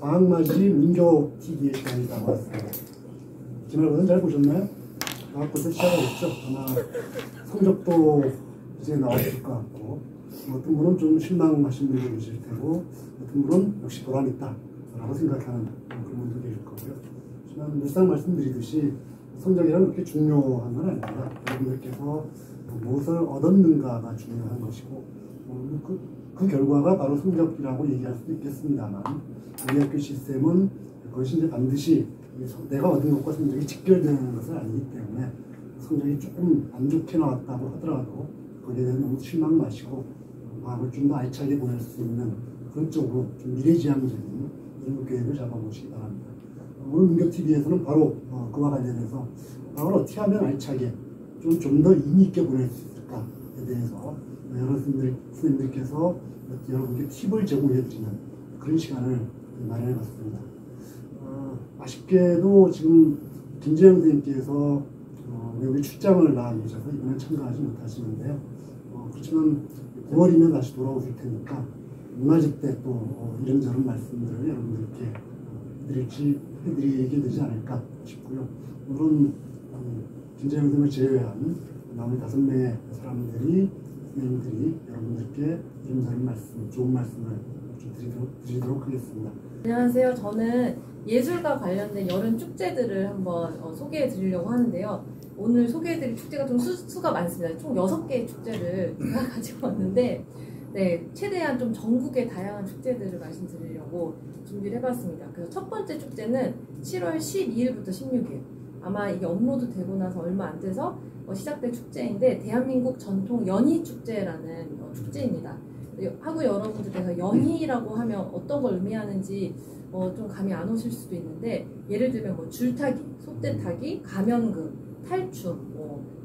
방학맞이 문교 TV의 시간이 다가왔습니다. 기말고사 잘 보셨나요? 방학부터 시작하겠죠. 아마 성적도 이제 나왔을 것 같고, 어떤 분은 좀 실망하신 분도 계실 테고, 어떤 분은 역시 보람있다 라고 생각하는 그런 분도 계실 거고요. 하지만 늘상 말씀드리듯이 성적이란 그렇게 중요한 건 아닙니다. 여러분들께서 무엇을 얻었는가가 중요한 것이고, 그 결과가 바로 성적이라고 얘기할 수도 있겠습니다만, 우리 학교 시스템은 그것이 이제 반드시 내가 얻은 것과 성적이 직결되는 것은 아니기 때문에 성적이 조금 안 좋게 나왔다고 하더라도 거기에 대해서 너무 실망 마시고 방학을 좀 더 알차게 보낼 수 있는 그런 쪽으로 좀 미래지향적인 이런 계획을 잡아보시기 바랍니다. 오늘 문교TV에서는 바로 그와 관련해서 방학을 어떻게 하면 알차게 좀 더 의미 있게 보낼 수 있을까에 대해서 여러 선생님들께서 여러분께 팁을 제공해드리는 그런 시간을 마련해봤습니다. 아쉽게도 지금 김재영 선생님께서 외국에 출장을 나가 계셔서 이번에 참가하지 못하시는데요. 그렇지만 9월이면 다시 돌아오실 테니까 문화집 때 또 이런저런 말씀들을 여러분들께 해드리게 되지 않을까 싶고요. 물론 김재영 선생님을 제외한 나머지 5명의 사람들이 선생님들이 여러분들께 이런저런 말씀, 좋은 말씀을 좀 드리도록 하겠습니다. 안녕하세요. 저는 예술과 관련된 여름 축제들을 한번 소개해 드리려고 하는데요. 오늘 소개해 드릴 축제가 좀 수가 많습니다. 총 6개의 축제를 제가 가지고 왔는데, 네, 최대한 좀 전국의 다양한 축제들을 말씀드리려고 준비를 해봤습니다. 그래서 첫 번째 축제는 7월 12일부터 16일. 아마 이게 업로드 되고 나서 얼마 안 돼서 시작된 축제인데, 대한민국 전통 연희축제라는 축제입니다. 하고 여러분들께서 연희라고 하면 어떤 걸 의미하는지 좀 감이 안 오실 수도 있는데, 예를 들면 뭐 줄타기, 솥대타기, 가면극, 탈춤,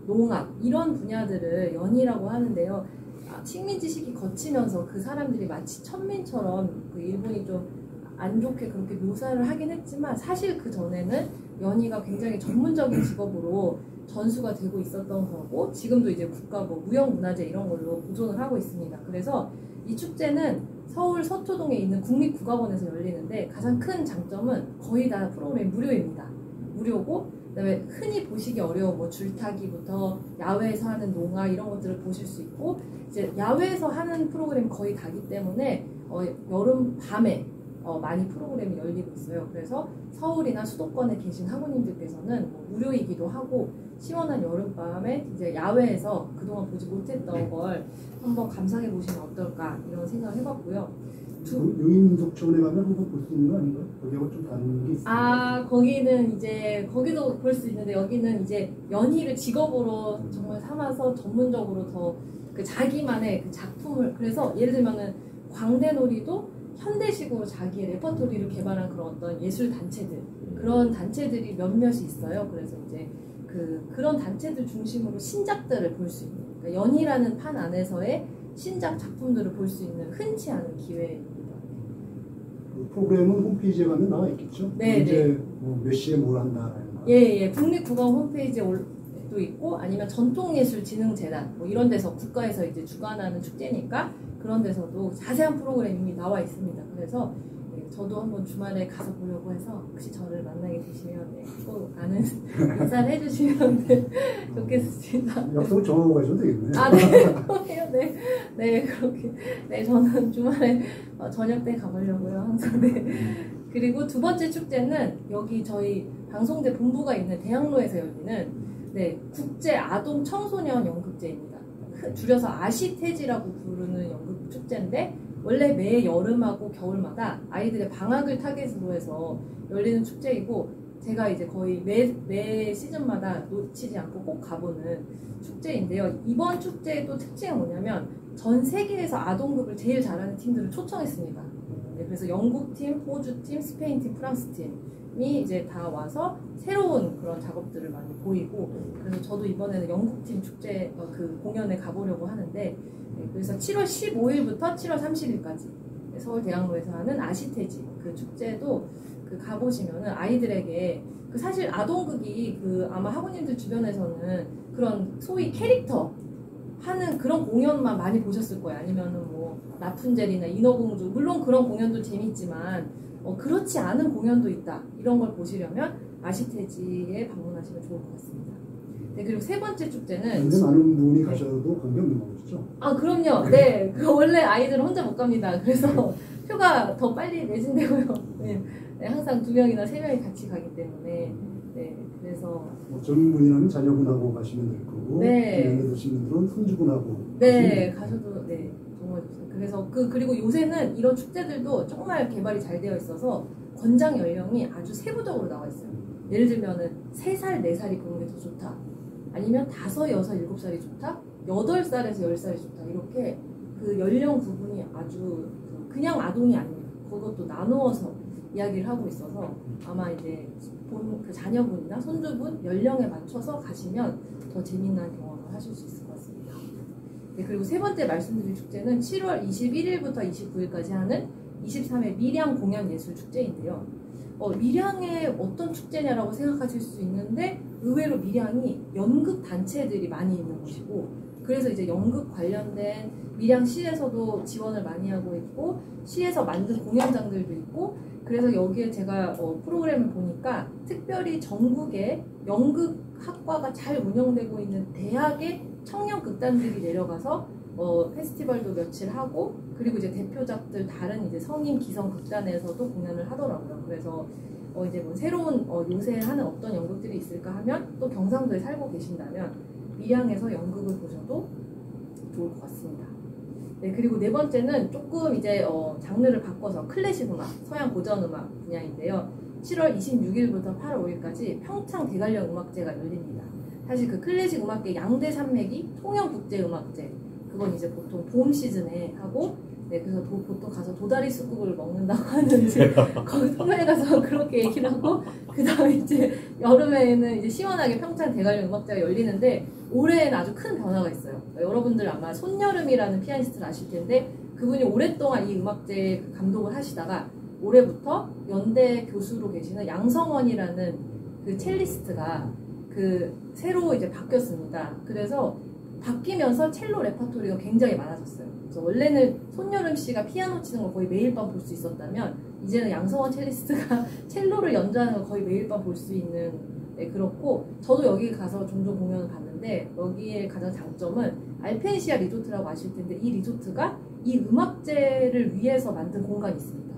농악 이런 분야들을 연희라고 하는데요. 식민지 시기 거치면서 그 사람들이 마치 천민처럼 그 일본이 좀 안 좋게 그렇게 묘사를 하긴 했지만, 사실 그 전에는 연희가 굉장히 전문적인 직업으로 전수가 되고 있었던 거고, 지금도 이제 국가 무형문화재 이런 걸로 보존을 하고 있습니다. 그래서 이 축제는 서울 서초동에 있는 국립국악원에서 열리는데, 가장 큰 장점은 거의 다 프로그램이 무료입니다. 무료고, 그다음에 흔히 보시기 어려운 뭐 줄타기부터 야외에서 하는 농악 이런 것들을 보실 수 있고, 이제 야외에서 하는 프로그램이 거의 다기 때문에 여름 밤에 많이 프로그램이 열리고 있어요. 그래서 서울이나 수도권에 계신 학우님들께서는 무료이기도 하고, 시원한 여름밤에 이제 야외에서 그동안 보지 못했던 걸 한번 감상해 보시면 어떨까 이런 생각을 해봤고요. 유인민속촌에 가면 한번 볼 수 있는 거 아닌가요? 거기하고 좀 다른 게 있어요? 거기는 이제 거기도 볼 수 있는데, 여기는 이제 연희를 직업으로 정말 삼아서 전문적으로 더 그 자기만의 그 작품을, 그래서 예를 들면은 광대놀이도 현대식으로 자기의 레퍼토리를 개발한 그런 어떤 예술 단체들, 그런 단체들이 몇몇이 있어요. 그래서 이제 그런 단체들 중심으로 신작들을 볼 수 있는, 그러니까 연희라는 판 안에서의 신작 작품들을 볼 수 있는 흔치 않은 기회입니다. 그 프로그램은 홈페이지에 가면 나와 있겠죠? 네, 이제 몇 시에 뭘 한다. 예. 국립국악 홈페이지에 도 있고, 아니면 전통예술진흥재단 이런 데서 국가에서 이제 주관하는 축제니까 그런 데서도 자세한 프로그램이 나와 있습니다. 그래서 저도 한번 주말에 가서 보려고 해서, 혹시 저를 만나게 되시면 꼭 아는 인사를 해주시면 좋겠습니다. 약속을 정하고 가셔도 되겠네요. 네. 네, 그렇게. 네, 저는 주말에 저녁 때 가보려고요, 항상. 네. 그리고 두 번째 축제는 여기 저희 방송대 본부가 있는 대학로에서 열리는 국제 아동 청소년 연극제입니다. 줄여서 아시태지라고 부르는 연극 축제인데, 원래 매 여름하고 겨울마다 아이들의 방학을 타겟으로 해서 열리는 축제이고, 제가 이제 거의 매 시즌마다 놓치지 않고 꼭 가보는 축제인데요. 이번 축제의 또 특징이 뭐냐면, 전 세계에서 아동극을 제일 잘하는 팀들을 초청했습니다. 그래서 영국팀, 호주팀, 스페인팀, 프랑스팀이 이제 다 와서 새로운 그런 작업들을 많이 보이고, 그래서 저도 이번에는 영국팀 축제 그 공연에 가보려고 하는데, 그래서 7월 15일부터 7월 30일까지 서울대학로에서 하는 아시태지 그 축제도 가보시면은 아이들에게 사실 아동극이 아마 학우님들 주변에서는 그런 소위 캐릭터 하는 그런 공연만 많이 보셨을 거예요. 아니면은 뭐 라푼젤이나 인어공주, 물론 그런 공연도 재밌지만 그렇지 않은 공연도 있다. 이런 걸 보시려면 아시테지에 방문하시면 좋을 것 같습니다. 네, 그리고 세 번째 축제는 근데 많은 분이 가셔도 관계없는 거죠? 아, 그럼요. 네, 원래 아이들은 혼자 못 갑니다. 그래서 표가 더 빨리 매진되고요. 네, 네, 항상 2명이나 3명이 같이 가기 때문에 네, 그래서 젊은 분이라면 자녀분하고 가시면 될 거고 네. 연세 드신 분들은 손주분하고 네, 가셔도 네, 정말 좋습니다. 그래서 그리고 요새는 이런 축제들도 정말 개발이 잘 되어 있어서 권장 연령이 아주 세부적으로 나와 있어요. 예를 들면은 3살, 4살이 보는 게 더 좋다. 아니면 5, 6, 7살이 좋다. 8살에서 10살이 좋다. 이렇게 그 연령 구분이 아주 그냥 아동이 아닙니다. 그것도 나누어서 이야기를 하고 있어서 아마 이제 그 자녀분이나 손주분 연령에 맞춰서 가시면 더 재미난 경험을 하실 수 있을 것 같습니다. 네, 그리고 세 번째 말씀드릴 축제는 7월 21일부터 29일까지 하는 23회 밀양 공연예술축제인데요. 밀양의 어떤 축제냐라고 생각하실 수 있는데 의외로 밀양이 연극 단체들이 많이 있는 곳이고 그래서 이제 연극 관련된 밀양시에서도 지원을 많이 하고 있고 시에서 만든 공연장들도 있고 그래서 여기에 제가 프로그램을 보니까 특별히 전국에 연극학과가 잘 운영되고 있는 대학의 청년 극단들이 내려가서 페스티벌도 며칠 하고 그리고 이제 대표작들 다른 이제 성인 기성 극단에서도 공연을 하더라고요. 그래서 이제 뭐 새로운 요새 하는 어떤 연극들이 있을까 하면 또 경상도에 살고 계신다면 밀양에서 연극을 보셔도 좋을 것 같습니다. 네, 그리고 네 번째는 조금 이제 장르를 바꿔서 클래식 음악, 서양 고전 음악 분야인데요. 7월 26일부터 8월 5일까지 평창 대관령 음악제가 열립니다. 사실 그 클래식 음악계 양대 산맥이 통영국제음악제 그건 이제 보통 봄 시즌에 하고 네, 그래서 보통 가서 도다리 쑥국을 먹는다고 하는지 거기 통영에 가서 그렇게 얘기를 하고 그 다음에 이제 여름에는 이제 시원하게 평창 대관령 음악제가 열리는데 올해는 아주 큰 변화가 있어요. 여러분들 아마 손여름이라는 피아니스트를 아실 텐데 그분이 오랫동안 이 음악제 감독을 하시다가 올해부터 연대 교수로 계시는 양성원이라는 그 첼리스트가 새로 이제 바뀌었습니다. 그래서 바뀌면서 첼로 레퍼토리가 굉장히 많아졌어요. 그래서 원래는 손여름 씨가 피아노 치는 걸 거의 매일 밤 볼 수 있었다면 이제는 양성원 첼리스트가 첼로를 연주하는 걸 거의 매일 밤 볼 수 있는 네, 그렇고 저도 여기 가서 종종 공연을 봤는데 여기에 가장 장점은 알펜시아 리조트라고 아실 텐데 이 리조트가 이 음악제를 위해서 만든 공간이 있습니다.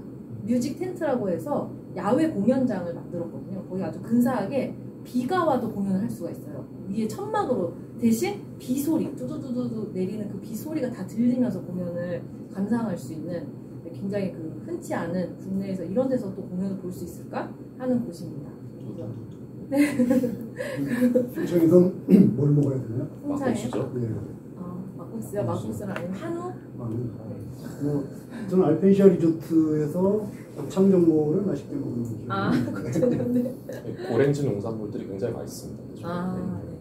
뮤직 텐트라고 해서 야외 공연장을 만들었거든요. 거기 아주 근사하게 비가 와도 공연을 할 수가 있어요. 위에 천막으로 대신 비소리, 뚜두두두 내리는 그 비소리가 다 들리면서 공연을 감상할 수 있는 굉장히 흔치 않은 국내에서 이런 데서 또 공연을 볼 수 있을까 하는 곳입니다. 풍청에선 뭘 먹어야 되나요? 풍차예요? 네. 막국수요? 막국수는 아니면 한우? 저는 알펜시아 리조트에서 창정모를 맛있게 먹는 거죠. 그렇죠. 네. 오렌지 농산물들이 굉장히 맛있습니다. 네.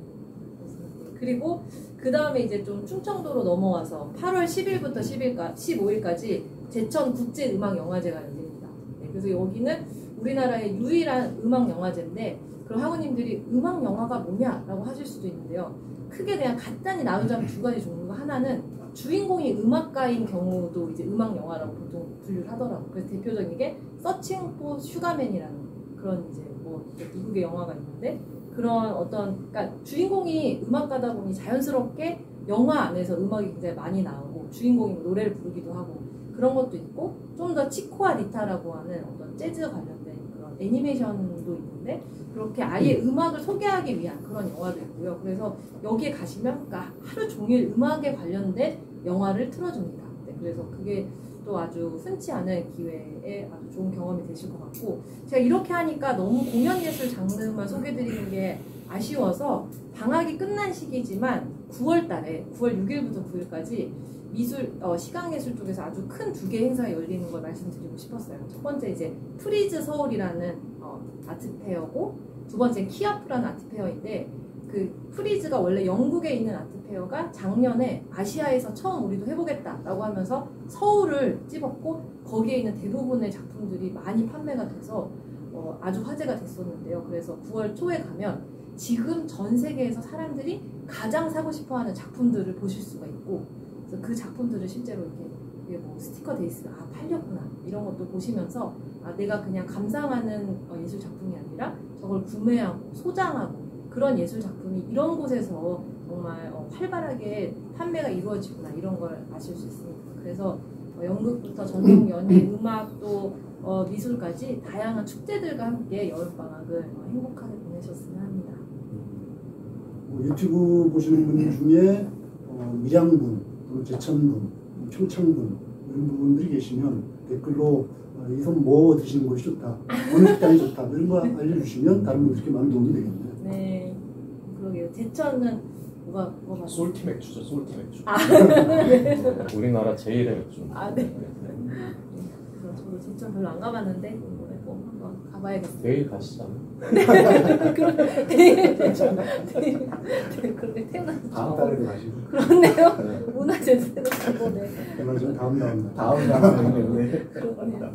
그리고 그 다음에 이제 좀 충청도로 넘어와서 8월 10일부터 15일까지 제천 국제음악영화제가 열립니다. 네, 그래서 여기는 우리나라의 유일한 음악영화제인데 그럼 학우님들이 음악영화가 뭐냐라고 하실 수도 있는데요. 크게 그냥 간단히 나누자면 두 가지 종류가 하나는 주인공이 음악가인 경우도 이제 음악영화라고 보통 분류를 하더라고요. 그래서 대표적인 게 서칭 포 슈가맨이라는 그런 이제 뭐 미국의 영화가 있는데 그런 그러니까 주인공이 음악가다 보니 자연스럽게 영화 안에서 음악이 굉장히 많이 나오고 주인공이 노래를 부르기도 하고 그런 것도 있고 좀 더 치코와 리타라고 하는 어떤 재즈 관련된 그런 애니메이션도 있는데 그렇게 아예 음악을 소개하기 위한 그런 영화도 있고요. 그래서 여기에 가시면 그러니까 하루 종일 음악에 관련된 영화를 틀어줍니다. 네, 그래서 그게 또 아주 흔치 않은 기회에 아주 좋은 경험이 되실 것 같고 제가 이렇게 하니까 너무 공연예술 장르만 소개해드리는 게 아쉬워서 방학이 끝난 시기지만 9월 달에 9월 6일부터 9일까지 시각예술 쪽에서 아주 큰 2개 행사가 열리는 걸 말씀드리고 싶었어요. 첫 번째 이제 프리즈 서울이라는 아트페어고 두 번째 키아프라는 아트페어인데 그 프리즈가 원래 영국에 있는 아트페어가 작년에 아시아에서 처음 우리도 해보겠다라고 하면서 서울을 찝었고 거기에 있는 대부분의 작품들이 많이 판매가 돼서 아주 화제가 됐었는데요. 그래서 9월 초에 가면 지금 전 세계에서 사람들이 가장 사고 싶어하는 작품들을 보실 수가 있고 그래서 그 작품들을 실제로 이렇게 뭐 스티커 돼 있으면 팔렸구나 이런 것도 보시면서 내가 그냥 감상하는 예술 작품이 아니라 저걸 구매하고 소장하고 그런 예술 작품이 이런 곳에서 정말 활발하게 판매가 이루어지구나 이런 걸 아실 수 있습니다. 그래서 연극부터 전통 연예, 음악 또 미술까지 다양한 축제들과 함께 여름방학을 행복하게 보내셨으면 합니다. 유튜브 보시는 분 중에 밀양분, 또 제천분, 평창분 이런 분들이 계시면 댓글로 이선 뭐 드시는 것이 좋다, 어느 식당이 좋다 이런 거 알려주시면 다른 분들께 많은 도움이 되겠네요. 네, 그러게요. 제천은 뭐가 맞죠? 솔티 맥주죠, 솔티 맥주. 네. 우리나라 제일의 맥주. 네. 그래서 저도 제천 별로 안 가봤는데 이번에 꼭 한번 가봐야겠어요. 내일 가시잖아요. 네, 그렇게 태어나서 다음 달에도 가시고. 그렇네요. 문화재센터 가고 네. 좀 다음 날. 다음 달에 그러네요.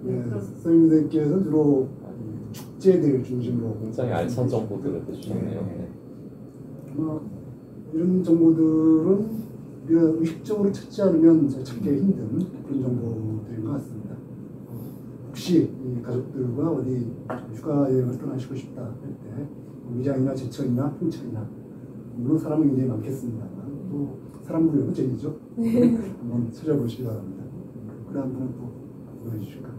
네, 선생님들께서 주로 축제들 중심으로 굉장히 알찬 정보들을 해주셨네요. 네. 아마 이런 정보들은 우리가 의식적으로 찾지 않으면 잘 찾기 힘든 그런 정보들인 것 같습니다. 혹시 이 가족들과 어디 휴가 여행을 떠나시고 싶다 할 때 밀양이나 제천이나 평창이나 물론 사람은 굉장히 많겠습니다만 또 사람 부르는 재미죠. 한번 찾아보시기 바랍니다. 그래 한 분은 또 보여주실까?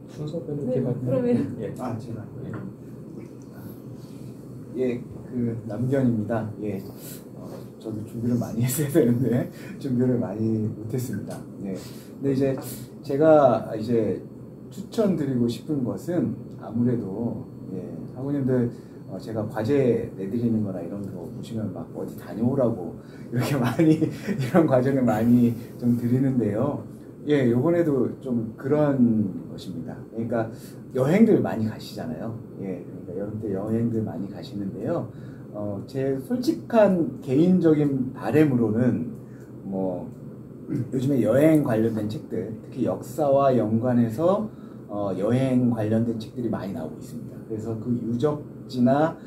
순서대로 네, 이렇게 그러면 예. 제가 그 남견입니다. 저도 준비를 많이 했어야 되는데 준비를 많이 못했습니다. 근데 이제 제가 추천드리고 싶은 것은 아무래도 학우님들 제가 과제 내드리는 거나 이런 거 보시면 막 어디 다녀오라고 이렇게 많이 이런 과정을 많이 좀 드리는데요. 요번에도 좀 그런 것입니다. 그러니까 여행들 많이 가시잖아요. 그러니까 여름 때 여행들 많이 가시는데요. 제 솔직한 개인적인 바람으로는 뭐 요즘에 여행 관련된 책들, 특히 역사와 연관해서 여행 관련된 책들이 많이 나오고 있습니다. 그래서 그 유적지나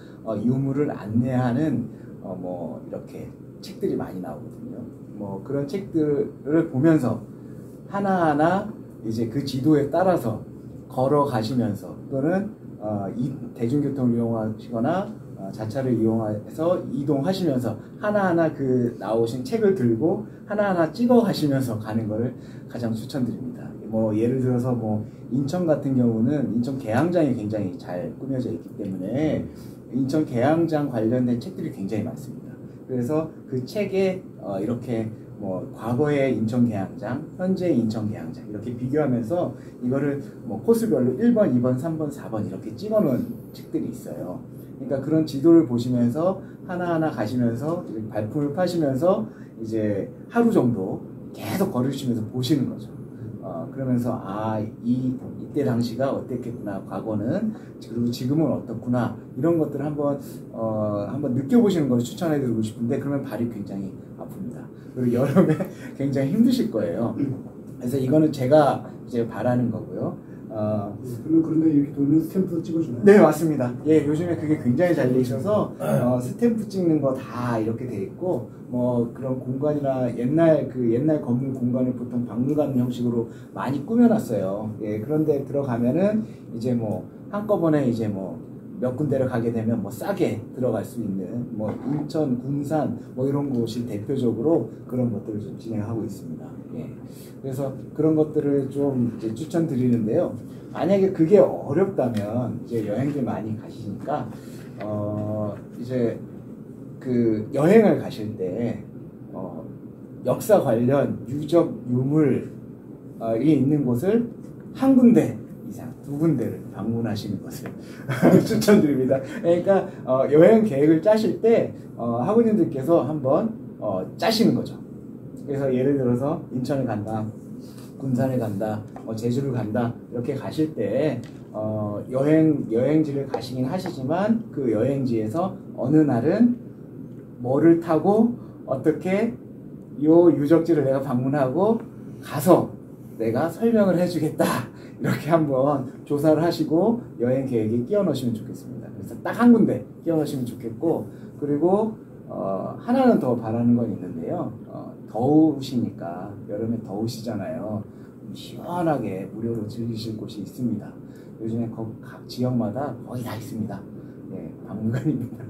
유물을 안내하는 뭐 이렇게 책들이 많이 나오거든요. 뭐 그런 책들을 보면서 하나하나 이제 그 지도에 따라서 걸어가시면서 또는 대중교통을 이용하시거나 자차를 이용해서 이동하시면서 하나하나 그 나오신 책을 들고 하나하나 찍어 가시면서 가는 것을 가장 추천드립니다. 뭐 예를 들어서 뭐 인천 같은 경우는 인천 계양장이 굉장히 잘 꾸며져 있기 때문에 인천 계양장 관련된 책들이 굉장히 많습니다. 그래서 그 책에 이렇게 뭐 과거의 인천 계양장, 현재의 인천 계양장 이렇게 비교하면서 이거를 뭐 코스별로 1번, 2번, 3번, 4번 이렇게 찍어 놓은 책들이 있어요. 그러니까 그런 지도를 보시면서 하나하나 가시면서 발품을 파시면서 이제 하루 정도 계속 걸으시면서 보시는 거죠. 그러면서 이때 당시가 어땠겠구나, 과거는, 그리고 지금은 어떻구나, 이런 것들을 한번 느껴보시는 걸 추천해드리고 싶은데 그러면 발이 굉장히 아픕니다. 그리고 여름에 굉장히 힘드실 거예요. 그래서 이거는 제가 이제 바라는 거고요. 그런데 이렇게 돌면 스탬프도 찍어주나요? 네, 맞습니다. 요즘에 그게 굉장히 잘 돼 있어서 스탬프 찍는 거 다 이렇게 돼 있고, 뭐 그런 공간이나 옛날 건물 공간을 보통 박물관 형식으로 많이 꾸며놨어요. 그런데 들어가면은 이제 뭐 한꺼번에 이제 뭐 몇 군데를 가게 되면 뭐 싸게 들어갈 수 있는 뭐 인천, 군산 뭐 이런 곳이 대표적으로 그런 것들을 좀 진행하고 있습니다. 그래서 그런 것들을 좀 이제 추천드리는데요. 만약에 그게 어렵다면 이제 여행들 많이 가시니까 이제 그 여행을 가실 때 역사 관련 유적 유물이 있는 곳을 한 군데 이상, 두 군데를 방문하시는 것을 추천드립니다. 그러니까 여행 계획을 짜실 때 학우님들께서 한번 짜시는 거죠. 그래서 예를 들어서 인천을 간다, 군산을 간다, 제주를 간다 이렇게 가실 때 여행지를 가시긴 하시지만 그 여행지에서 어느 날은 뭐를 타고 어떻게 요 유적지를 내가 방문하고 가서 내가 설명을 해주겠다, 이렇게 한번 조사를 하시고 여행 계획에 끼워 넣으시면 좋겠습니다. 그래서 딱 한 군데 끼워 넣으시면 좋겠고, 그리고 하나는 더 바라는 건 있는데요. 더우시니까, 여름에 더우시잖아요. 시원하게 무료로 즐기실 곳이 있습니다. 요즘에 각 지역마다 거의 다 있습니다. 예, 박물관입니다.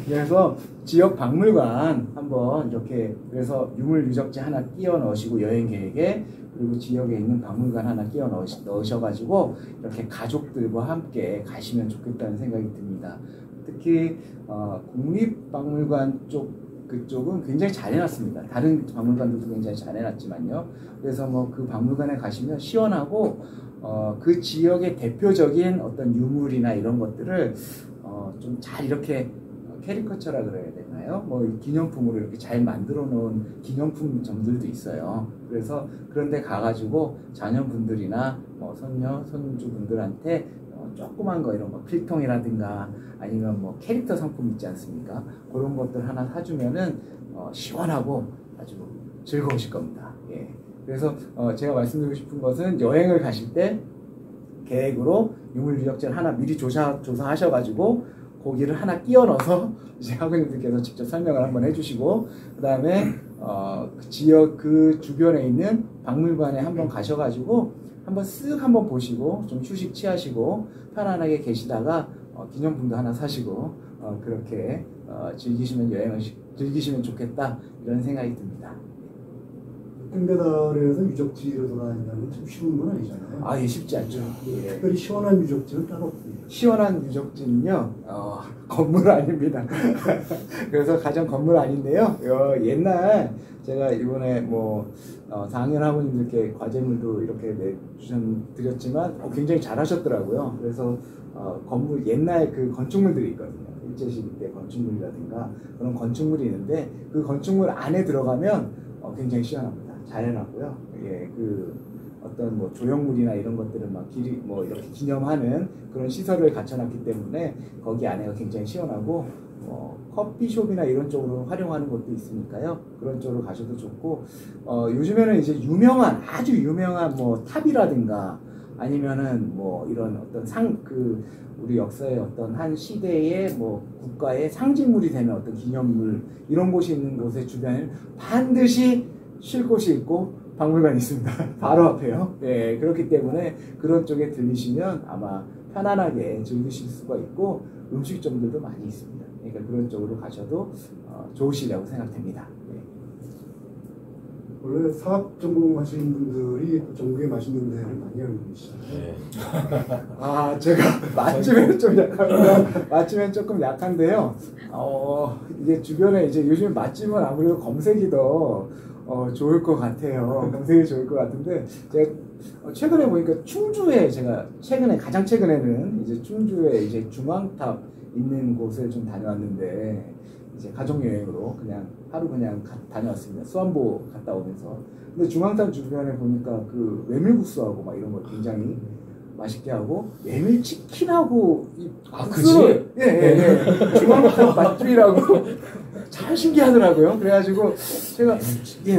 그래서 지역 박물관 한번 이렇게 그래서 유물유적지 하나 끼워 넣으시고 여행 계획에 그리고 지역에 있는 박물관 하나 끼워 넣으셔가지고 이렇게 가족들과 함께 가시면 좋겠다는 생각이 듭니다. 특히 국립박물관 그쪽은 굉장히 잘 해놨습니다. 다른 박물관들도 굉장히 잘 해놨지만요. 그래서 뭐 그 박물관에 가시면 시원하고 그 지역의 대표적인 어떤 유물이나 이런 것들을 좀 잘 이렇게 캐리커처라 그래야 되나요? 뭐 기념품으로 이렇게 잘 만들어 놓은 기념품점들도 있어요. 그래서 그런데 가가지고 자녀분들이나 뭐 손녀, 손주분들한테 조그만 거 이런 거 필통이라든가 아니면 뭐 캐릭터 상품 있지 않습니까? 그런 것들 하나 사주면은 시원하고 아주 즐거우실 겁니다. 예. 그래서 제가 말씀드리고 싶은 것은 여행을 가실 때 계획으로 유물유적지를 하나 미리 조사하셔가지고 거기를 하나 끼워 넣어서 이제 학우님들께서 직접 설명을 한번 해주시고 그 다음에 그 지역 그 주변에 있는 박물관에 한번 가셔가지고 한번 쓱 한번 보시고 좀 휴식 취하시고 편안하게 계시다가 기념품도 하나 사시고 그렇게 즐기시면 좋겠다 이런 생각이 듭니다. 땡배달에서 유적지로 돌아다닌다는 게 좀 쉬운 건 아니잖아요. 아, 예, 쉽지 않죠. 예. 특별히 시원한 유적지는 따로 없습니다. 시원한 유적지는요, 건물 아닙니다. 그래서 가장 건물 아닌데요. 옛날 제가 이번에 뭐 4학년 학우님들께 과제물도 이렇게 드렸지만 굉장히 잘하셨더라고요. 그래서 건물 옛날 그 건축물들이 있거든요. 일제시대 때 건축물이라든가 그런 건축물이 있는데 그 건축물 안에 들어가면 굉장히 시원합니다. 잘 해놨고요. 예, 그 어떤 뭐 조형물이나 이런 것들은 막 뭐 이렇게 기념하는 그런 시설을 갖춰놨기 때문에 거기 안에가 굉장히 시원하고 커피숍이나 이런 쪽으로 활용하는 것도 있으니까요. 그런 쪽으로 가셔도 좋고 요즘에는 이제 아주 유명한 뭐 탑이라든가 아니면은 뭐 이런 어떤 우리 역사의 어떤 한 시대의 뭐 국가의 상징물이 되는 어떤 기념물 이런 곳이 있는 곳의 주변에는 반드시 쉴 곳이 있고 박물관이 있습니다. 바로 앞에요. 예, 그렇기 때문에 그런 쪽에 들리시면 아마 편안하게 즐기실 수가 있고 음식점들도 많이 있습니다. 그러니까 그런 쪽으로 가셔도 좋으시리라고 생각됩니다. 예. 원래 사학 전공하시는 분들이 또 전국에 맛있는 데를 많이 알고 계시잖아요. 네. 아, 제가 맛집에는 좀 약합니다. 맛집에는 조금 약한데요. 이게 주변에 이제 요즘 맛집은 아무래도 검색이 더 좋을 것 같아요. 검색이 좋을 것 같은데 제가 최근에 보니까 가장 최근에는 이제 충주에 이제 중앙탑 있는 곳을 좀 다녀왔는데 이제 가족 여행으로 하루 다녀왔습니다. 수안보 갔다 오면서. 근데 중앙탑 주변에 보니까 그 메밀국수하고 막 이런 거 굉장히 맛있게 하고 메밀치킨하고 국수를 예. 중앙탑 맛집이라고 참 신기하더라고요. 그래가지고 제가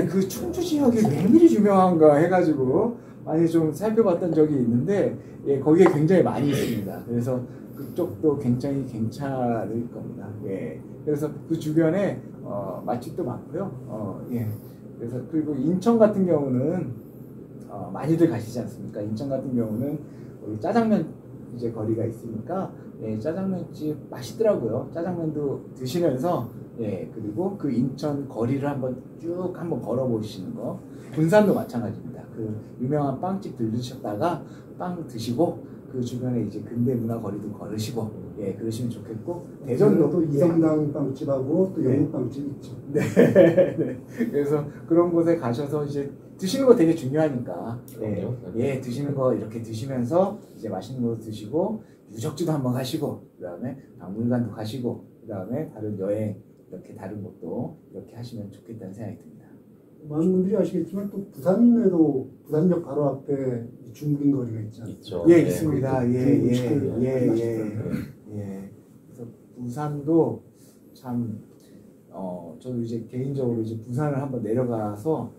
그 충주 지역에 메밀이 유명한가 해가지고 많이 좀 살펴봤던 적이 있는데 거기에 굉장히 많이 있습니다. 그래서 그쪽도 굉장히 괜찮을 겁니다. 예. 그래서 그 주변에 맛집도 많고요. 예. 그래서 그리고 인천 같은 경우는 많이들 가시지 않습니까? 인천 같은 경우는 우리 짜장면 이제 거리가 있으니까 짜장면집 맛있더라고요. 짜장면도 드시면서 그리고 그 인천 거리를 한번 걸어 보시는 거. 군산도 마찬가지입니다. 그 유명한 빵집 들르셨다가 빵 드시고 그 주변에 이제 근대 문화 거리도 걸으시고 그러시면 좋겠고 대전도 또 이성당 빵집하고 또 영국 빵집 있죠. 네. 그래서 그런 곳에 가셔서 이제 드시는 거 되게 중요하니까 드시는 거 이렇게 드시면서 이제 맛있는 거 드시고 유적지도 한번 가시고 그다음에 박물관도 가시고 그다음에 다른 여행 이렇게 다른 곳도 이렇게 하시면 좋겠다는 생각이 듭니다. 많은 분들이 아시겠지만 또 부산에도 부산역 바로 앞에 중국인 거리가 있지 않습니까? 있죠. 예, 네. 있습니다. 그래서 부산도 참 저도 이제 개인적으로 이제 부산을 한번 내려가서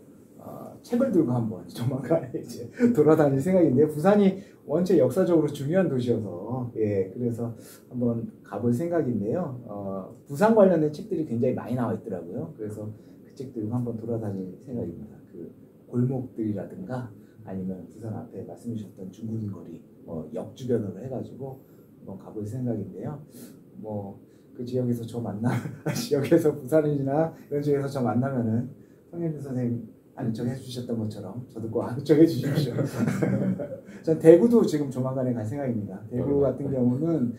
책을 들고 한번 조만간 이제 돌아다닐 생각인데요. 부산이 원체 역사적으로 중요한 도시여서 그래서 한번 가볼 생각인데요. 부산 관련된 책들이 굉장히 많이 나와 있더라고요. 그래서 그 책 들고 한번 돌아다닐 생각입니다. 그 골목들이라든가 아니면 부산 앞에 말씀해 주셨던 중국인거리 역 주변으로 해가지고 가볼 생각인데요. 그 지역에서 저 만나 지역에서 부산인이나 이런 지역에서 저 만나면은 성현주 선생님 아는 척 해주셨던 것처럼 저도 꼭 아는 척 해주십시오. 전 대구도 지금 조만간에 갈 생각입니다. 대구 같은 경우는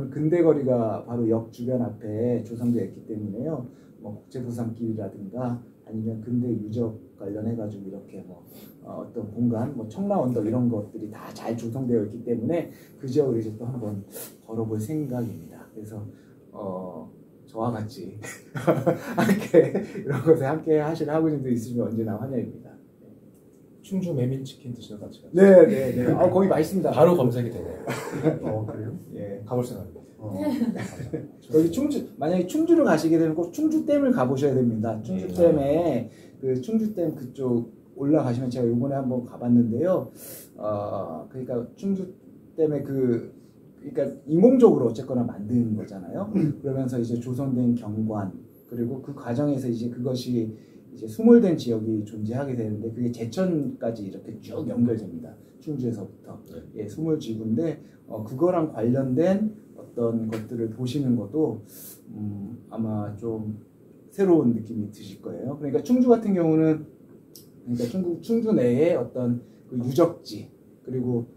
근대거리가 바로 역 주변 앞에 조성되어 있기 때문에요. 국제부산길이라든가 아니면 근대 유적 관련해가지고 이렇게 어떤 공간, 청라언덕 이런 것들이 다 잘 조성되어 있기 때문에 그 지역을 이제 또 한번 걸어볼 생각입니다. 그래서 저와 같이 함께 이런 것에 함께 하실 학우님들 있으시면 언제나 환영입니다. 충주 메밀치킨 드시러 같이 가요. 네. 거기 맛있습니다. 바로 검색이 되네요. 그래요? 예. 가볼 생각입니다. 여기 만약에 충주를 가시게 되면 꼭 충주댐을 가보셔야 됩니다. 충주댐에 그 충주댐 그쪽 올라가시면 제가 이번에 한번 가봤는데요. 그러니까 충주댐에 그러니까 인공적으로 어쨌거나 만든 거잖아요. 그러면서 이제 조성된 경관 그리고 그 과정에서 이제 그것이 이제 수몰된 지역이 존재하게 되는데 그게 제천까지 이렇게 쭉 연결됩니다. 충주에서부터 수몰지구인데 그거랑 관련된 어떤 것들을 보시는 것도 아마 좀 새로운 느낌이 드실 거예요. 그러니까 충주 같은 경우는 충주 내에 어떤 그 유적지 그리고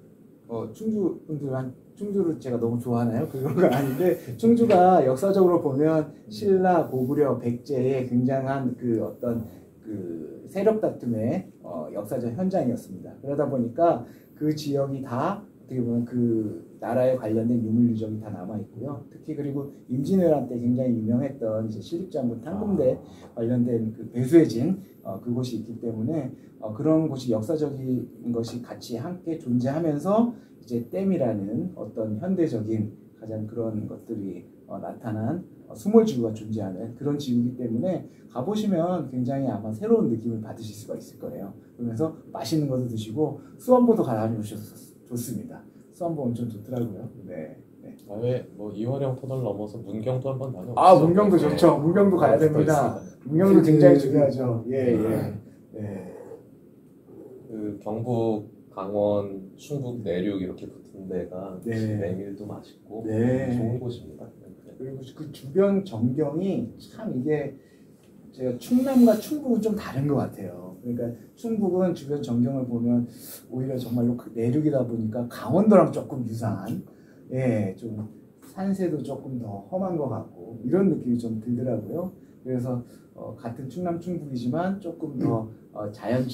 충주 분들한 충주를 제가 너무 좋아하나요? 그런 건 아닌데 충주가 역사적으로 보면 신라, 고구려, 백제의 굉장한 그 어떤 그 세력 다툼의 역사적 현장이었습니다. 그러다 보니까 그 지역이 다 어떻게 보면 그 나라에 관련된 유물 유적이 다 남아 있고요. 특히 그리고 임진왜란 때 굉장히 유명했던 이제 신립장군 탕금대 관련된 그 배수의 진 그곳이 있기 때문에 그런 곳이 역사적인 것이 같이 함께 존재하면서 이제 댐이라는 어떤 현대적인 가장 그런 것들이 나타난 수몰지구가 존재하는 그런 지구이기 때문에 가보시면 굉장히 아마 새로운 느낌을 받으실 수가 있을 거예요. 그러면서 맛있는 것도 드시고 수원보도 가다주셔서 좋습니다. 수원보 엄청 좋더라고요. 네. 왜 이화령 터널 넘어서 문경도 한번 다녀오시죠. 문경도 좋죠. 문경도 가야 됩니다. 문경도 굉장히 중요하죠. 예. 그 경북, 강원, 충북 내륙 이렇게 붙은 데가 메밀도 맛있고 좋은 곳입니다. 그리고 그 주변 전경이 참 이게 제가 충남과 충북은 좀 다른 것 같아요. 그러니까 충북은 주변 전경을 보면 오히려 정말로 내륙이다 보니까 강원도랑 조금 유사한 좀 산세도 조금 더 험한 것 같고 이런 느낌이 좀 들더라고요. 그래서 같은 충남 충북이지만 조금 더 자연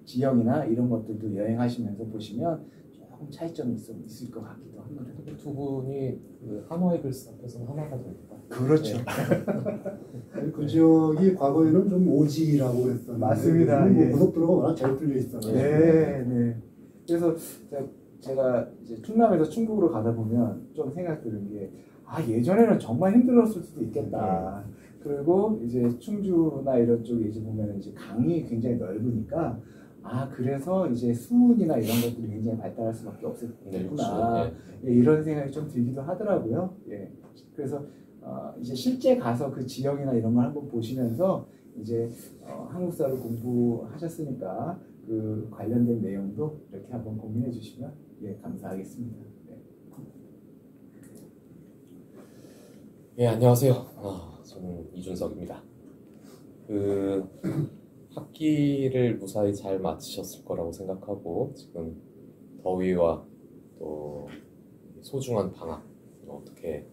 지형이나 이런 것들도 여행하시면서 보시면 조금 차이점이 있을 것 같기도 합니다. 두 분이 그 하노이글스 앞에서 하나가 됩니다. 그렇죠. 그 지역이 과거에는 좀 오지라고 했었는데 맞습니다. 고속도로가 워낙 잘 뚫려 있어요. 네. 그래서 제가 이제 충남에서 충북으로 가다 보면 좀 생각 드는 게 예전에는 정말 힘들었을 수도 있겠다. 그리고 이제 충주나 이런 쪽에 이제 보면 이제 강이 굉장히 넓으니까 그래서 이제 수운이나 이런 것들이 굉장히 발달할 수밖에 없었구나. 이런 생각이 좀 들기도 하더라고요. 그래서 이제 실제 가서 그 지역이나 이런 걸 한번 보시면서 이제 한국사를 공부하셨으니까 그 관련된 내용도 이렇게 한번 고민해 주시면 감사하겠습니다. 안녕하세요. 저는 이준석입니다. 그 학기를 무사히 잘 마치셨을 거라고 생각하고 지금 더위와 또 소중한 방학 어떻게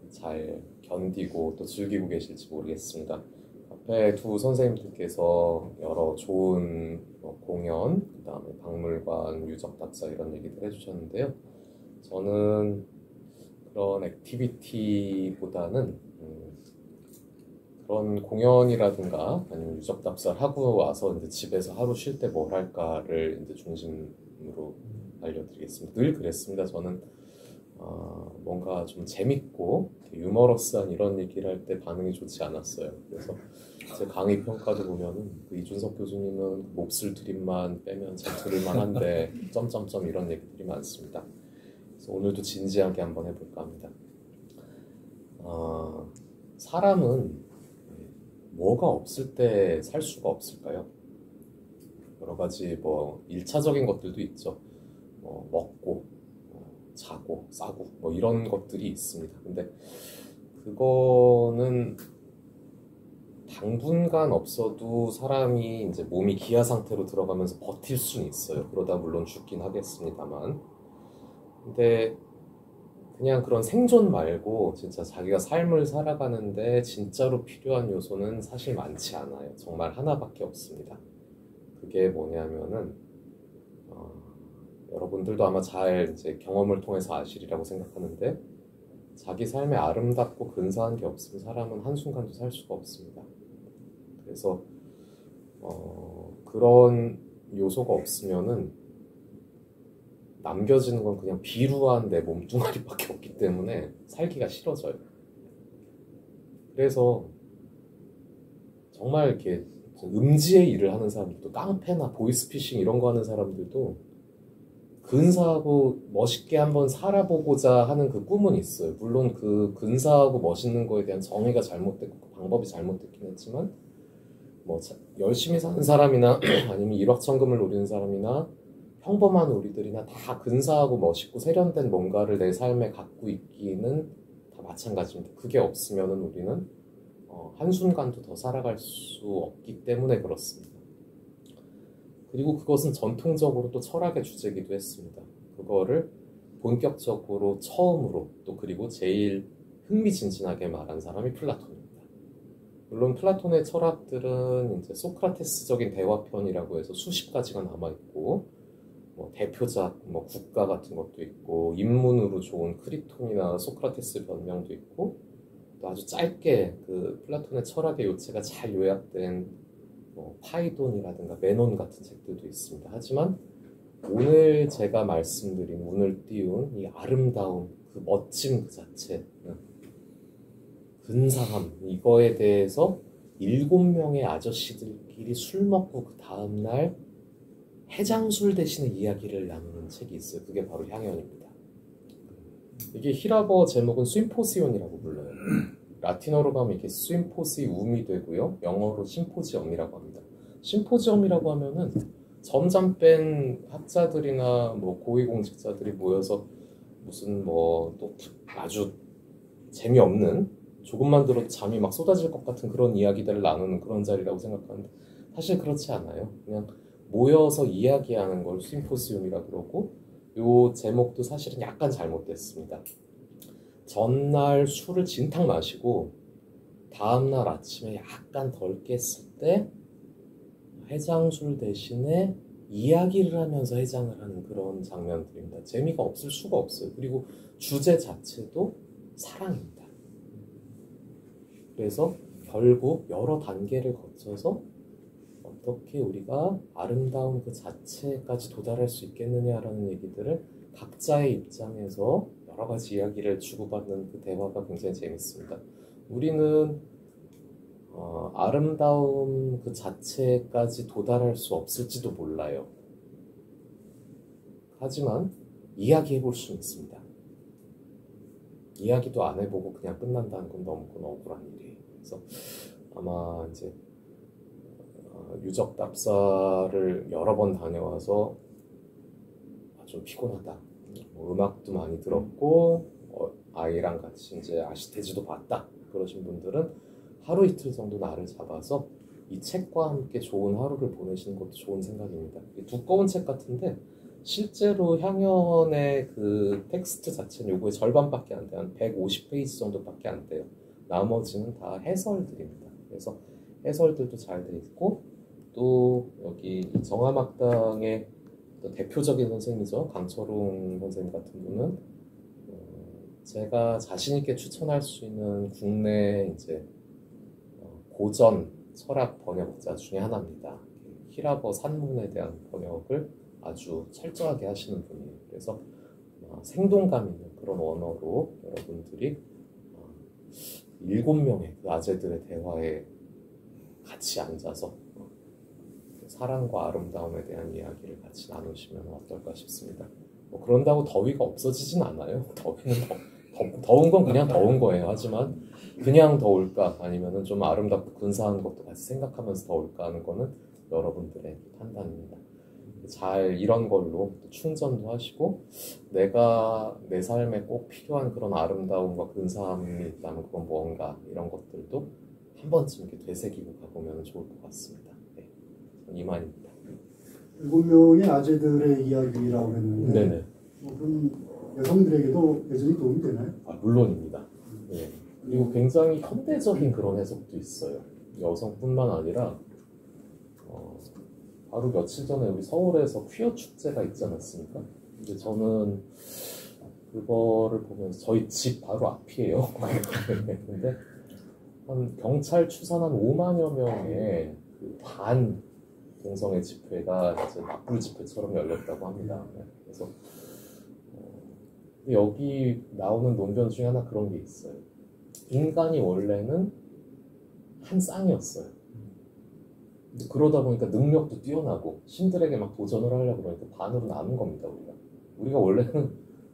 잘 견디고 또 즐기고 계실지 모르겠습니다. 앞에 두 선생님들께서 여러 좋은 공연, 그 다음에 박물관, 유적 답사 이런 얘기들 해주셨는데요. 저는 그런 액티비티보다는 그런 공연이라든가 아니면 유적 답사를 하고 와서 이제 집에서 하루 쉴 때 뭘 할까를 이제 중심으로 알려드리겠습니다. 늘 그랬습니다. 저는 뭔가 좀 재밌고 유머러스한 이런 얘기를 할 때 반응이 좋지 않았어요. 그래서 제 강의 평가도 보면은 그 이준석 교수님은 몹쓸 드립만 빼면 잘 들을만 한데 점점점 이런 얘기들이 많습니다. 그래서 오늘도 진지하게 한번 해볼까 합니다. 사람은 뭐가 없을 때 살 수가 없을까요? 여러 가지 뭐 1차적인 것들도 있죠. 먹고 자고 싸고 뭐 이런 것들이 있습니다. 근데 그거는 당분간 없어도 사람이 이제 몸이 기아 상태로 들어가면서 버틸 수는 있어요. 그러다 물론 죽긴 하겠습니다만. 근데 그냥 그런 생존 말고 진짜 자기가 삶을 살아가는데 진짜로 필요한 요소는 사실 많지 않아요. 정말 하나밖에 없습니다. 그게 뭐냐면은 여러분들도 아마 잘 이제 경험을 통해서 아시리라고 생각하는데 자기 삶에 아름답고 근사한 게 없으면 사람은 한순간도 살 수가 없습니다. 그래서 그런 요소가 없으면은 남겨지는 건 그냥 비루한 내 몸뚱아리밖에 없기 때문에 살기가 싫어져요. 그래서 정말 이렇게 음지의 일을 하는 사람들도 깡패나 보이스피싱 이런 거 하는 사람들도 근사하고 멋있게 한번 살아보고자 하는 그 꿈은 있어요. 물론 그 근사하고 멋있는 거에 대한 정의가 잘못됐고 그 방법이 잘못됐긴 했지만 뭐 열심히 사는 사람이나 아니면 일확천금을 노리는 사람이나 평범한 우리들이나 다 근사하고 멋있고 세련된 뭔가를 내 삶에 갖고 있기는 다 마찬가지입니다. 그게 없으면은 우리는 한순간도 더 살아갈 수 없기 때문에 그렇습니다. 그리고 그것은 전통적으로 또 철학의 주제이기도 했습니다. 그거를 본격적으로 처음으로 또 그리고 제일 흥미진진하게 말한 사람이 플라톤입니다. 물론 플라톤의 철학들은 이제 소크라테스적인 대화편이라고 해서 수십 가지가 남아있고 뭐 대표작, 뭐 국가 같은 것도 있고 인문으로 좋은 크리톤이나 소크라테스 변명도 있고 또 아주 짧게 그 플라톤의 철학의 요체가 잘 요약된 뭐 파이돈이라든가 메논 같은 책들도 있습니다. 하지만 오늘 제가 말씀드린 운을 띄운 이 아름다움, 그 멋짐 그 자체, 근사함 이거에 대해서 7명의 아저씨들끼리 술 먹고 그 다음날 해장술 대신에 이야기를 나누는 책이 있어요. 그게 바로 향연입니다. 이게 히라버 제목은 심포시온이라고 불러요. 라틴어로 가면 이게 심포시움이 되고요. 영어로 심포지엄이라고 합니다. 심포지엄이라고 하면은 점잠 뺀 학자들이나 뭐 고위공직자들이 모여서 무슨 뭐 또 아주 재미없는 조금만 들어도 잠이 막 쏟아질 것 같은 그런 이야기들을 나누는 그런 자리라고 생각하는데 사실 그렇지 않아요. 그냥 모여서 이야기하는 걸 심포시움이라 그러고 요 제목도 사실은 약간 잘못됐습니다. 전날 술을 진탕 마시고 다음날 아침에 약간 덜 깼을 때 해장술 대신에 이야기를 하면서 해장을 하는 그런 장면들입니다. 재미가 없을 수가 없어요. 그리고 주제 자체도 사랑입니다. 그래서 결국 여러 단계를 거쳐서 어떻게 우리가 아름다운 그 자체까지 도달할 수 있겠느냐라는 얘기들을 각자의 입장에서 여러 가지 이야기를 주고받는 그 대화가 굉장히 재밌습니다. 우리는 아름다움 그 자체까지 도달할 수 없을지도 몰라요. 하지만 이야기해 볼 수는 있습니다. 이야기도 안 해보고 그냥 끝난다는 건 너무 억울한 일이에요. 그래서 아마 이제 유적 답사를 여러 번 다녀와서 좀 피곤하다. 뭐 음악도 많이 들었고 아이랑 같이 이제 아시테지도 봤다. 그러신 분들은 하루 이틀 정도 날을 잡아서 이 책과 함께 좋은 하루를 보내시는 것도 좋은 생각입니다. 두꺼운 책 같은데 실제로 향연의 그 텍스트 자체는 요거의 절반밖에 안 돼요. 한 150페이지 정도밖에 안 돼요. 나머지는 다 해설들입니다. 그래서 해설들도 잘 돼 있고 또 여기 정화막당의 또 대표적인 선생이죠. 강철웅 선생님 같은 분은 제가 자신 있게 추천할 수 있는 국내 이제 고전 철학 번역자 중에 하나입니다. 히라버 산문에 대한 번역을 아주 철저하게 하시는 분이에요. 그래서 생동감 있는 그런 언어로 여러분들이 7명의 그 아재들의 대화에 같이 앉아서 사랑과 아름다움에 대한 이야기를 같이 나누시면 어떨까 싶습니다. 뭐 그런다고 더위가 없어지진 않아요. 더위는 더운 건 그냥 더운 거예요. 하지만 그냥 더울까 아니면은 좀 아름답고 근사한 것도 같이 생각하면서 더울까 하는 거는 여러분들의 판단입니다. 잘 이런 걸로 충전도 하시고 내가 내 삶에 꼭 필요한 그런 아름다움과 근사함이 있다면 그건 뭔가 이런 것들도 한 번쯤 이렇게 되새기고 가보면 좋을 것 같습니다. 네, 이만입니다. 7명의 아재들의 이야기라고 했는데 네네. 그럼 여성들에게도 여전히 도움이 되나요? 물론입니다. 네. 그리고 굉장히 현대적인 그런 해석도 있어요. 여성뿐만 아니라 바로 며칠 전에 우리 서울에서 퀴어 축제가 있지 않았습니까? 근데 저는 그거를 보면서 저희 집 바로 앞이에요. 근데 한 경찰 추산한 5만여 명의 반 동성애 집회가 이제 맞불 집회처럼 열렸다고 합니다. 그래서 여기 나오는 논변 중에 하나 그런 게 있어요. 인간이 원래는 한 쌍이었어요. 근데 그러다 보니까 능력도 뛰어나고 신들에게 막 도전을 하려고 그러니까 반으로 남은 겁니다. 우리가 원래는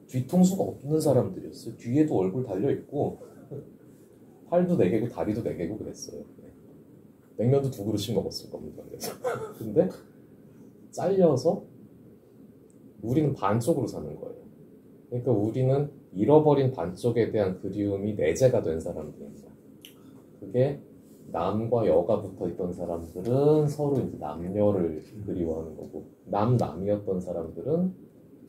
뒤통수가 없는 사람들이었어요. 뒤에도 얼굴 달려있고 팔도 4개고 다리도 4개고 그랬어요. 냉면도 2그릇씩 먹었을 겁니다. 그래서 근데 잘려서 우리는 반쪽으로 사는 거예요. 그러니까 우리는 잃어버린 반쪽에 대한 그리움이 내재가 된 사람들입니다. 그게 남과 여가 붙어 있던 사람들은 서로 이제 남녀를 그리워하는 거고, 남이었던 사람들은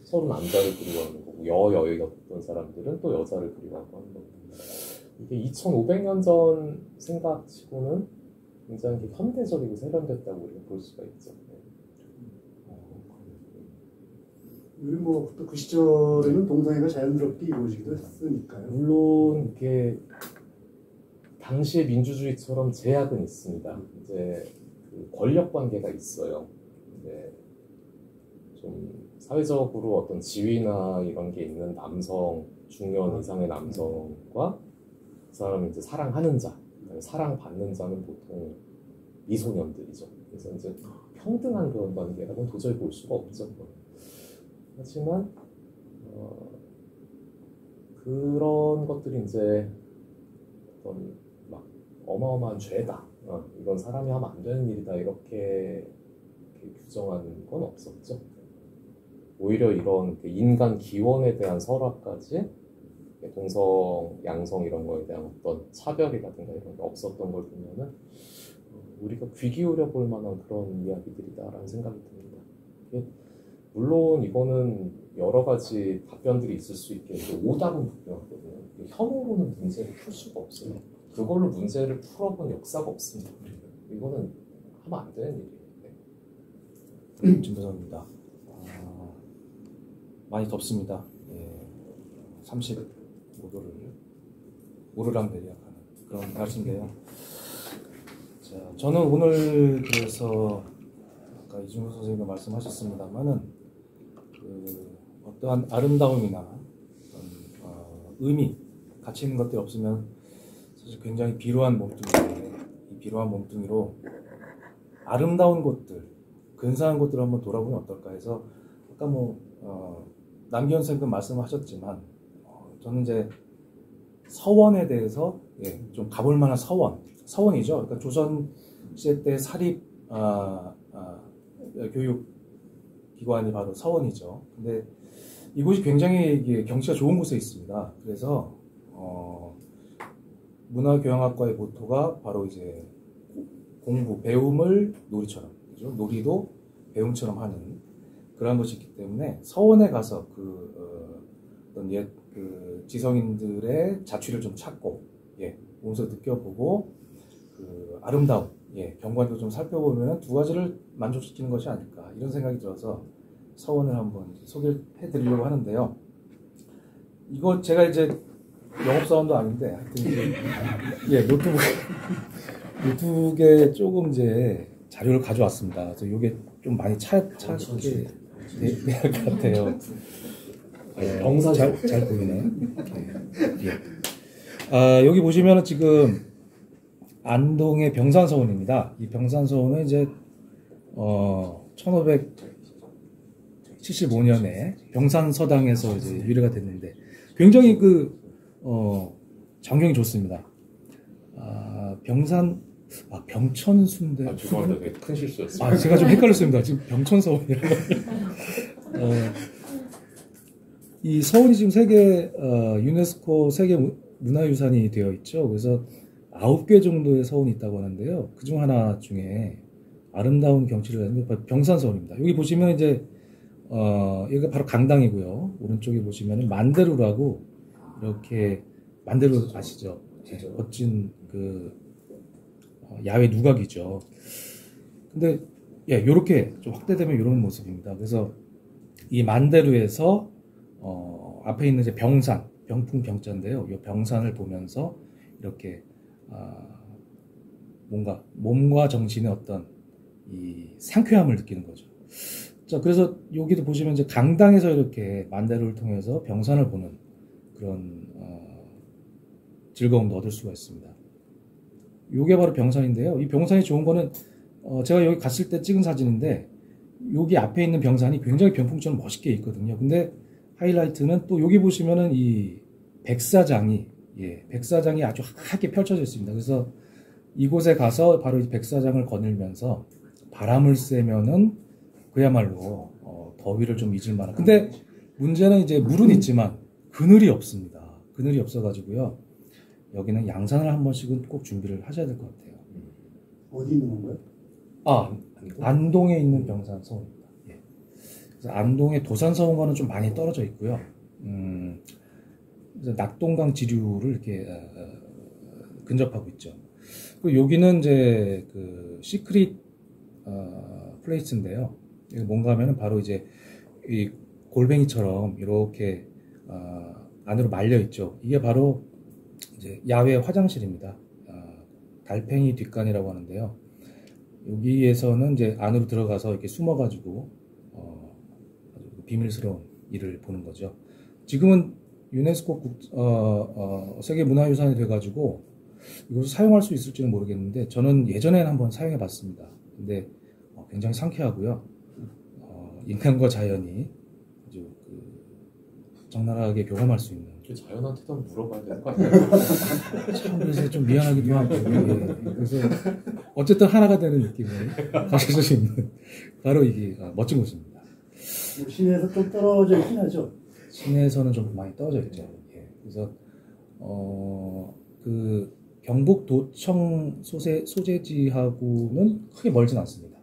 서로 남자를 그리워하는 거고, 여였던 사람들은 또 여자를 그리워하고 하는 겁니다. 이게 2500년 전 생각치고는 굉장히 현대적이고 세련됐다고 우리가 볼 수가 있죠. 우리 또 그 시절에는 동성애가 자연스럽게 이루어지기도 했으니까요. 물론 이게 당시의 민주주의처럼 제약은 있습니다. 이제 그 권력 관계가 있어요. 이제 좀 사회적으로 어떤 지위나 이런 게 있는 남성, 중년 이상의 남성과 그 사람을 이제 사랑하는 자, 사랑받는 자는 보통 미소년들이죠. 그래서 이제 평등한 그런 관계라고는 도저히 볼 수가 없죠. 하지만 그런 것들이 이제 어떤 막 어마어마한 죄다, 이건 사람이 하면 안 되는 일이다 이렇게 규정하는 건 없었죠. 오히려 이런 인간 기원에 대한 설화까지 동성, 양성 이런 거에 대한 어떤 차별이라든가 이런 게 없었던 걸 보면은 우리가 귀 기울여 볼 만한 그런 이야기들이다라는 생각이 듭니다. 물론 이거는 여러 가지 답변들이 있을 수 있겠는데 오답은 분명하거든요. 혐오로는 문제를 풀 수가 없어요. 그걸로 문제를 풀어본 역사가 없습니다. 이거는 하면 안 되는 일이에요. 진도사입니다. 많이 덥습니다. 35도를 오르락 내리락하는 그런 날씨인데요. 자, 저는 오늘 그래서 아까 이준호 선생님도 말씀하셨습니다만은 어떠한 아름다움이나 의미, 가치 있는 것들이 없으면 사실 굉장히 비루한 몸뚱이인데 이 비루한 몸뚱이로 아름다운 것들, 근사한 것들을 한번 돌아보면 어떨까 해서 아까 남기현 선생님도 말씀하셨지만 저는 이제 서원에 대해서 좀 가볼 만한 서원이죠. 그러니까 조선 시대 때 사립 교육 기관이 바로 서원이죠. 근데 이곳이 굉장히 경치가 좋은 곳에 있습니다. 그래서 문화교양학과의 모토가 바로 이제 공부, 배움을 놀이처럼, 그죠? 놀이도 배움처럼 하는 그런 것이 있기 때문에 서원에 가서 어떤 지성인들의 자취를 좀 찾고, 몸소 느껴보고, 아름다움, 경관도 좀 살펴보면 두 가지를 만족시키는 것이 아닐까, 이런 생각이 들어서 서원을 한번 소개해 드리려고 하는데요. 이거 제가 이제 영업사원도 아닌데, 하여튼 이제, 노트북에 조금 이제 자료를 가져왔습니다. 그래서 이게 좀 많이 차게 될 것 같아요. 병사 잘 보이네요. 여기 보시면은 지금 안동의 병산서원입니다. 이 병산서원은 이제 1575년에 병산서당에서 이제 유래가 됐는데 굉장히 장경이 좋습니다. 병산 병천수인데. 죄송합니다. 되게 큰 실수였어요. 제가 좀 헷갈렸습니다. 지금 병천서원이라고. 이 서원이 지금 세계 유네스코 세계 문화유산이 되어 있죠. 그래서 9개 정도의 서원이 있다고 하는데요. 그중 하나 중에 아름다운 경치를 내는 게 병산서원입니다. 여기 보시면 이제 여기가 바로 강당이고요. 오른쪽에 보시면 만데루라고 이렇게 만데루 아시죠? 진짜. 멋진 그 야외 누각이죠. 근데 이렇게 좀 확대되면 이런 모습입니다. 그래서 이 만데루에서 앞에 있는 이제 병산, 병풍 병자인데요. 이 병산을 보면서 이렇게 뭔가 몸과 정신의 어떤 이 상쾌함을 느끼는 거죠. 자, 그래서 여기도 보시면 이제 강당에서 이렇게 만데루를 통해서 병산을 보는 그런 즐거움도 얻을 수가 있습니다. 요게 바로 병산인데요. 이 병산이 좋은 거는 제가 여기 갔을 때 찍은 사진인데 여기 앞에 있는 병산이 굉장히 병풍처럼 멋있게 있거든요. 근데 하이라이트는 또 여기 보시면은 이 백사장이 아주 하얗게 펼쳐져 있습니다. 그래서 이곳에 가서 바로 이 백사장을 거닐면서 바람을 쐬면은 그야말로 더위를 좀 잊을 만한. 근데 문제는 이제 물은 있지만 그늘이 없습니다. 그늘이 없어가지고요. 여기는 양산을 한 번씩은 꼭 준비를 하셔야 될 것 같아요. 어디 있는 건가요? 안동에 있는 병산서원입니다. 그래서 안동의 도산서원과는 좀 많이 떨어져 있고요. 그래서 낙동강 지류를 이렇게 근접하고 있죠. 그리고 여기는 이제 그 시크릿 플레이스인데요. 이게 뭔가 하면은 바로 이제 이 골뱅이처럼 이렇게 안으로 말려 있죠. 이게 바로 이제 야외 화장실입니다. 달팽이 뒷간이라고 하는데요. 여기에서는 이제 안으로 들어가서 이렇게 숨어가지고 아주 비밀스러운 일을 보는 거죠. 지금은 유네스코 세계문화유산이 돼가지고 이것을 사용할 수 있을지는 모르겠는데 저는 예전에는 한번 사용해봤습니다. 근데 굉장히 상쾌하고요. 인간과 자연이 아주 적나라하게 교감할 수 있는. 자연한테도 한번 물어봐야 되는 거 아니에요? 참 그래서 좀 미안하기도 하고. 그래서 어쨌든 하나가 되는 느낌을 가질 수 있는 바로 이게 멋진 곳입니다. 시내에서 좀 떨어져 있긴 하죠. 시내에서는 좀 많이 떨어져 있죠. 그래서 그 경북도청 소재지하고는 크게 멀진 않습니다.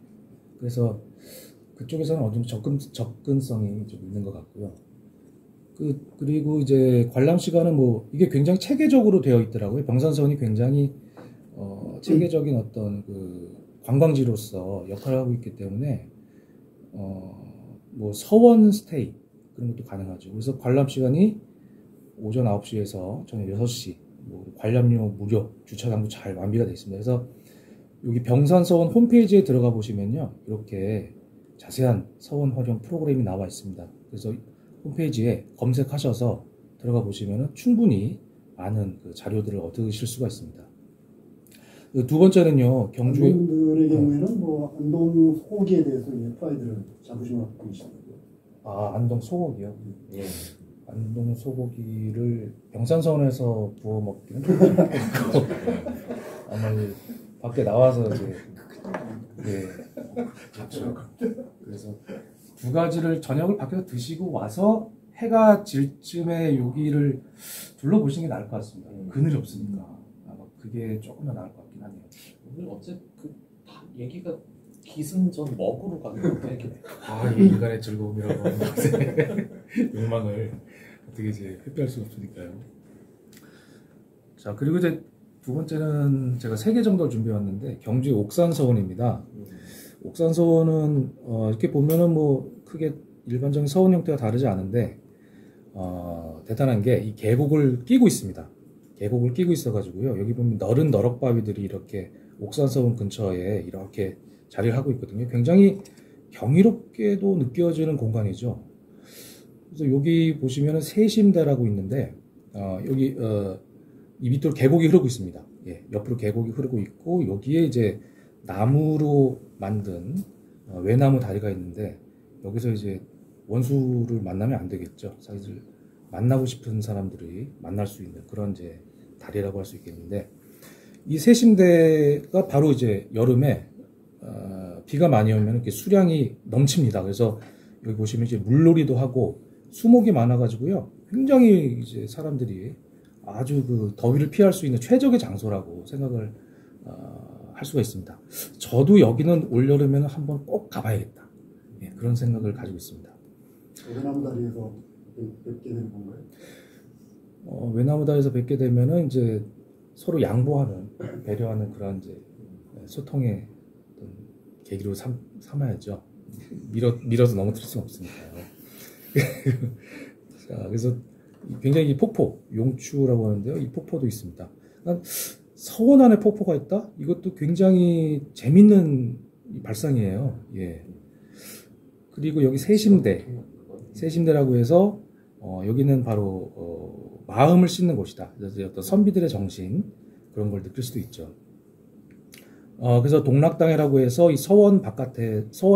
그래서 그쪽에서는 어느 정도 접근성이 좀 있는 것 같고요. 그리고 이제 관람 시간은 이게 굉장히 체계적으로 되어 있더라고요. 병산서원이 굉장히 체계적인 어떤 그 관광지로서 역할을 하고 있기 때문에 서원 스테이 그런 것도 가능하죠. 그래서 관람 시간이 오전 9시에서 저녁 6시 관람료 무료, 주차장도 잘 완비가 되어 있습니다. 그래서 여기 병산서원 홈페이지에 들어가 보시면요, 이렇게 자세한 서원 활용 프로그램이 나와 있습니다. 그래서 홈페이지에 검색하셔서 들어가 보시면 충분히 많은 그 자료들을 얻으실 수가 있습니다. 두 번째는요, 경주에 분들의 경우에는 안동 소고기에 대해서 파이들을 잡으시면 갖고 계시고요. 안동 소고기요. 안동 소고기를 병산서원에서 구워 먹기는 좀 어렵고 아마 밖에 나와서 이제 그렇죠. 그래서 두 가지를 저녁을 밖에서 드시고 와서 해가 질 쯤에 여기를 둘러보시는 게 나을 것 같습니다. 그늘이 없으니까 아마 그게 조금 더 나을 것 같긴 하네요. 오늘 어째 얘기가 기승전 먹으로 가는 것 같아요. 이게 인간의 즐거움이라고 하는 것의 욕망을 어떻게 이제 회피할 수가 없으니까요. 자, 그리고 이제 두 번째는 제가 3개 정도를 준비해왔는데 경주의 옥산서원입니다. 옥산서원은 이렇게 보면은 크게 일반적인 서원 형태와 다르지 않은데 대단한 게 이 계곡을 끼고 있습니다. 계곡을 끼고 있어가지고요. 여기 보면 너른 너럭바위들이 이렇게 옥산서원 근처에 이렇게 자리를 하고 있거든요. 굉장히 경이롭게도 느껴지는 공간이죠. 그래서 여기 보시면은 세심대라고 있는데 여기 이 밑으로 계곡이 흐르고 있습니다. 옆으로 계곡이 흐르고 있고 여기에 이제 나무로 만든 외나무 다리가 있는데 여기서 이제 원수를 만나면 안 되겠죠. 사실 만나고 싶은 사람들이 만날 수 있는 그런 이제 다리라고 할 수 있겠는데 이 세심대가 바로 이제 여름에 비가 많이 오면 이렇게 수량이 넘칩니다. 그래서 여기 보시면 이제 물놀이도 하고 수목이 많아가지고요. 굉장히 이제 사람들이 아주 그 더위를 피할 수 있는 최적의 장소라고 생각을 할 수가 있습니다. 저도 여기는 올여름에는 한번 꼭 가봐야겠다. 예, 그런 생각을 가지고 있습니다. 외나무다리에서 뵙게 되는 건가요? 외나무다리에서 뵙게 되면은 이제 서로 양보하는, 배려하는 그런 이제 소통의 어떤 계기로 삼아야죠. 밀어서 넘어뜨릴 수는 없으니까요. 자, 그래서 굉장히 이 폭포, 용추라고 하는데요. 이 폭포도 있습니다. 서원 안에 폭포가 있다? 이것도 굉장히 재밌는 발상이에요. 예. 그리고 여기 세심대라고 해서 여기는 바로 마음을 씻는 곳이다. 그래서 어떤 선비들의 정신 그런 걸 느낄 수도 있죠. 그래서 동락당이라고 해서 이 서원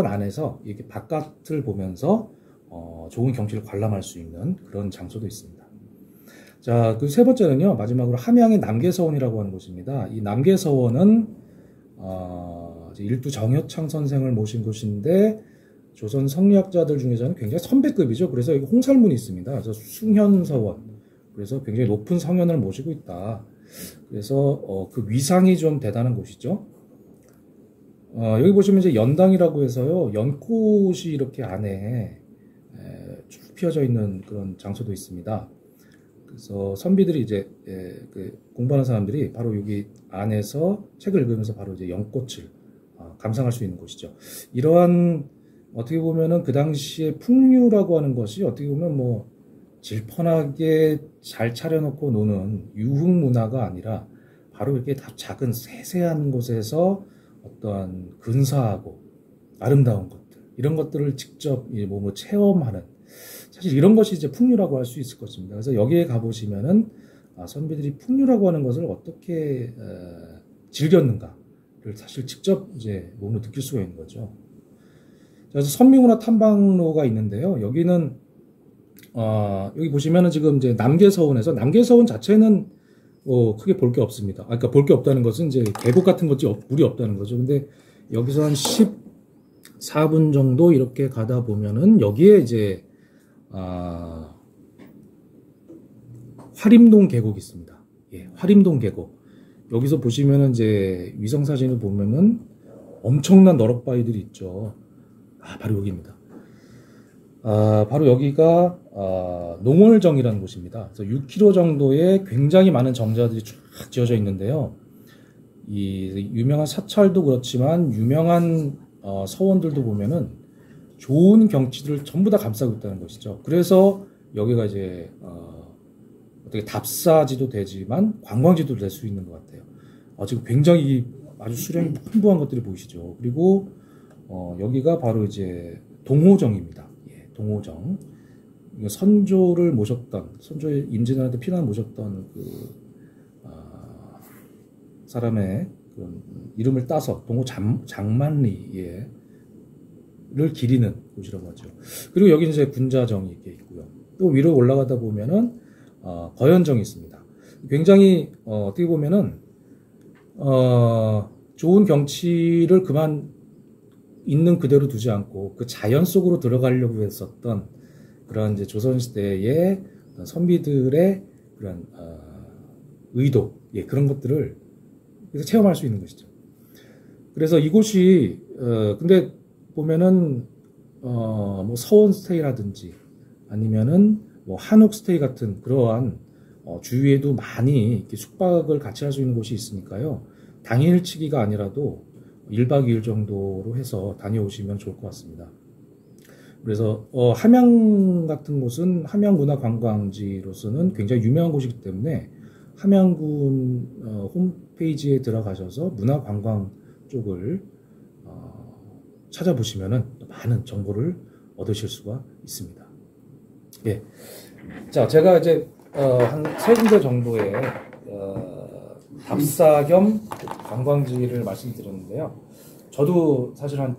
안에서 이렇게 바깥을 보면서 좋은 경치를 관람할 수 있는 그런 장소도 있습니다. 자, 그 세 번째는요, 마지막으로 함양의 남계서원이라고 하는 곳입니다. 이 남계서원은 일두 정여창 선생을 모신 곳인데 조선 성리학자들 중에서는 굉장히 선배급이죠. 그래서 여기 홍살문이 있습니다. 그래서 숭현서원, 그래서 굉장히 높은 성현을 모시고 있다. 그래서 그 위상이 좀 대단한 곳이죠. 여기 보시면 이제 연당이라고 해서요, 연꽃이 이렇게 안에 쭉 피어져 있는 그런 장소도 있습니다. 그래서 선비들이 이제 공부하는 사람들이 바로 여기 안에서 책을 읽으면서 바로 이제 연꽃을 감상할 수 있는 곳이죠. 이러한 어떻게 보면은 그 당시에 풍류라고 하는 것이 어떻게 보면 뭐 질펀하게 잘 차려놓고 노는 유흥 문화가 아니라 바로 이렇게 작은 세세한 곳에서 어떠한 근사하고 아름다운 것들, 이런 것들을 직접 몸으로 체험하는, 사실 이런 것이 이제 풍류라고 할 수 있을 것입니다. 그래서 여기에 가보시면은 선비들이 풍류라고 하는 것을 어떻게 즐겼는가를 사실 직접 이제 몸으로 느낄 수가 있는 거죠. 그래서 선미문화 탐방로가 있는데요. 여기는 여기 보시면은 지금 이제 남계서원에서, 남계서원 자체는 크게 볼 게 없습니다. 그러니까 볼 게 없다는 것은 이제 계곡 같은 것이 물이 없다는 거죠. 근데 여기서 한 14분 정도 이렇게 가다 보면은 여기에 이제 화림동 계곡이 있습니다. 예, 화림동 계곡. 여기서 보시면은 이제 위성 사진을 보면은 엄청난 너럭바위들이 있죠. 바로 여기입니다. 바로 여기가 농월정이라는 곳입니다. 그래서 6km 정도의 굉장히 많은 정자들이 쫙 지어져 있는데요. 이 유명한 사찰도 그렇지만 유명한 서원들도 보면은 좋은 경치들을 전부 다 감싸고 있다는 것이죠. 그래서 여기가 이제 어떻게 답사지도 되지만 관광지도 될 수 있는 것 같아요. 지금 굉장히 아주 수량이 풍부한 것들이 보이시죠. 그리고 여기가 바로 이제 동호정입니다. 예, 동호정. 선조를 모셨던, 선조의 임진왜란때 피난 모셨던 그 사람의 그런 이름을 따서 동호 장만리를 기리는 곳이라고 하죠. 그리고 여기 이제 군자정이 이렇게 있고요. 또 위로 올라가다 보면은 거연정이 있습니다. 굉장히 어떻게 보면은 좋은 경치를 그만 있는 그대로 두지 않고 그 자연 속으로 들어가려고 했었던 그런 이제 조선시대의 선비들의 그런 의도, 예, 그런 것들을 그래서 체험할 수 있는 것이죠. 그래서 이곳이 근데 보면은 뭐 서원 스테이라든지 아니면은 뭐 한옥 스테이 같은 그러한 주위에도 많이 이렇게 숙박을 같이 할 수 있는 곳이 있으니까요. 당일치기가 아니라도 1박 2일 정도로 해서 다녀오시면 좋을 것 같습니다. 그래서 함양 같은 곳은 함양문화관광지로서는 굉장히 유명한 곳이기 때문에 함양군 홈페이지에 들어가셔서 문화관광 쪽을 찾아보시면은 많은 정보를 얻으실 수가 있습니다. 예. 자, 제가 이제 한 3군데 정도의 답사 겸 관광지를 말씀드렸는데요. 저도 사실 한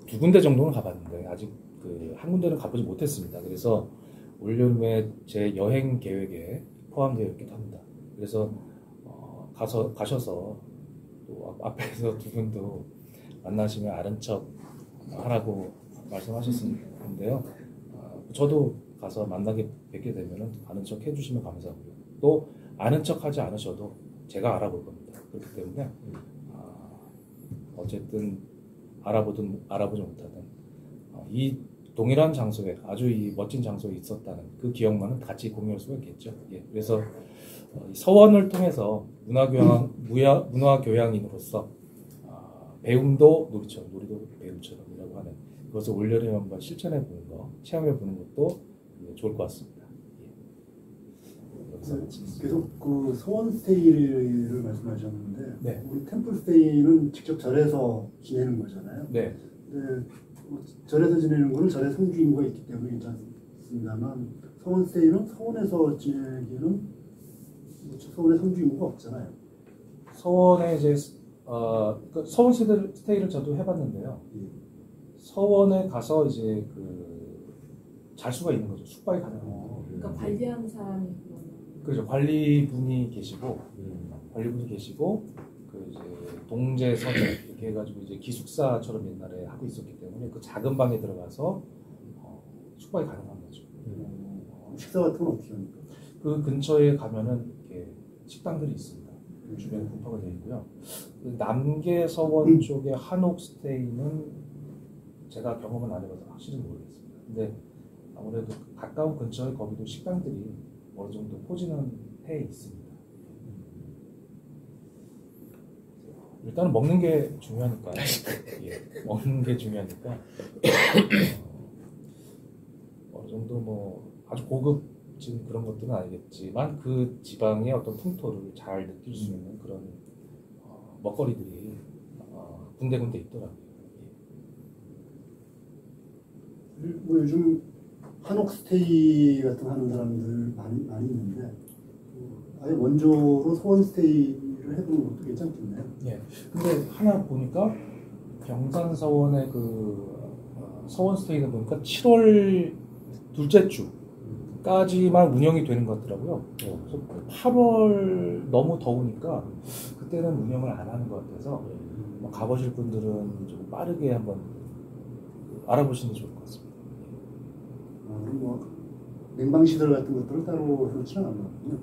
2군데 정도는 가봤는데 아직 한 군데는 가보지 못했습니다. 그래서 올여름에 제 여행 계획에 포함되어 있기도 합니다. 그래서 가셔서 또 앞에서 두 분도 만나시면 아는 척 하라고 말씀하셨는데요. 저도 가서 만나게 뵙게 되면 아는 척 해주시면 감사하고요. 또 아는 척 하지 않으셔도 제가 알아볼 겁니다. 그렇기 때문에 어쨌든 알아보든 알아보지 못하든 이 동일한 장소에 아주 이 멋진 장소에 있었다는 그 기억만은 같이 공유할 수가 있겠죠. 예, 그래서 서원을 통해서 문화교양인으로서 배움도 놀이처럼, 놀이도 배움처럼이라고 하는 그것을 올여름에 한번 실천해 보는 거, 체험해 보는 것도 좋을 것 같습니다. 예. 계속 그 서원 스테이를 말씀하셨는데 네. 우리 템플 스테이는 직접 절에서 지내는 거잖아요. 네. 뭐 절에서 지내는 거는 절의 성주인구가 있기 때문에 괜찮습니다만 서원 스테이는 서원에서 지내기에는 서원의 성주인구가 없잖아요. 서원에 이제 그 서원 스테이를 저도 해봤는데요. 예. 서원에 가서 이제 잘 수가 있는 거죠. 숙박이 가능해요. 그러니까 관리하는 사람이 그죠. 관리분이 계시고 그 이제 동제 서재 이렇게 해가지고 이제 기숙사처럼 옛날에 하고 있었기 때문에 그 작은 방에 들어가서 숙박이 가능한 거죠. 식사 같은 건 어떻게 합니까? 그 근처에 가면은 이렇게 식당들이 있습니다. 주변에 분포가 되어 있고요. 그 남계 서원 쪽의 한옥 스테이는 제가 경험은 안 해봐서 확실히 모르겠습니다. 근데 아무래도 가까운 근처에 거기도 식당들이 어느 정도 포진은 해 있습니다. 일단은 먹는 게 중요하니까. 예, 먹는 게 중요하니까 어느 정도 뭐 아주 고급진 그런 것들은 아니겠지만 그 지방의 어떤 풍토를 잘 느낄 수 있는 그런 먹거리들이 군데군데 있더라고요. 예. 뭐 요즘 한옥 스테이 같은 거 하는 사람들 많이 있는데 아예 원조로 서원 스테이를 해보는 것도 괜찮겠네요. 예. 근데 하나 보니까 경산 서원의 서원 스테이는 보니까 7월 둘째 주까지만 운영이 되는 것 같더라고요. 그래서 8월 너무 더우니까 그때는 운영을 안 하는 것 같아서 가보실 분들은 좀 빠르게 한번 알아보시는 게 좋을 것 같습니다. 뭐 냉방 시설 같은 것들을 따로 해놓지는 않았군요.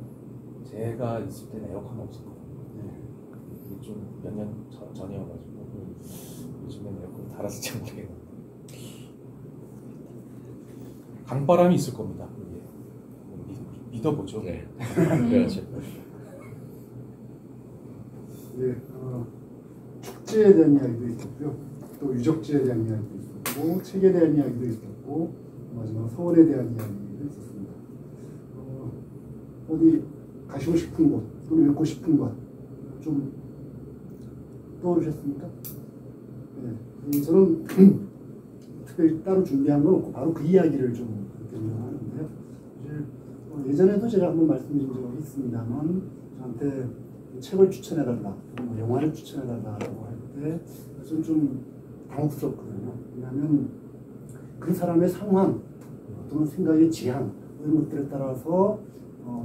제가 있을 때는 에어컨 없었거든요. 네. 이게 좀 몇 년 전이어가지고 요즘에는 에어컨 달아서 잘 모르겠는데 강바람이 있을 겁니다. 믿어보죠. 네. 그래야죠. 네, 축제에 대한 이야기도 있었고요. 또 유적지에 대한 이야기도 있었고 책에 대한 이야기도 있었고 마지막 서원에 대한 이야기도 있었습니다. 어디 가시고 싶은 곳 또는 읽고 싶은 것 좀 떠오르셨습니까? 네, 저는 특별히 따로 준비한 건 없고 바로 그 이야기를 좀 하는데요. 예전에도 제가 한번 말씀드린 적이 있습니다만 저한테 책을 추천해달라, 뭐 영화를 추천해달라고 할 때 좀 당혹스럽거든요. 왜냐하면 그 사람의 상황 또는 생각의 지향 이런 것들에 따라서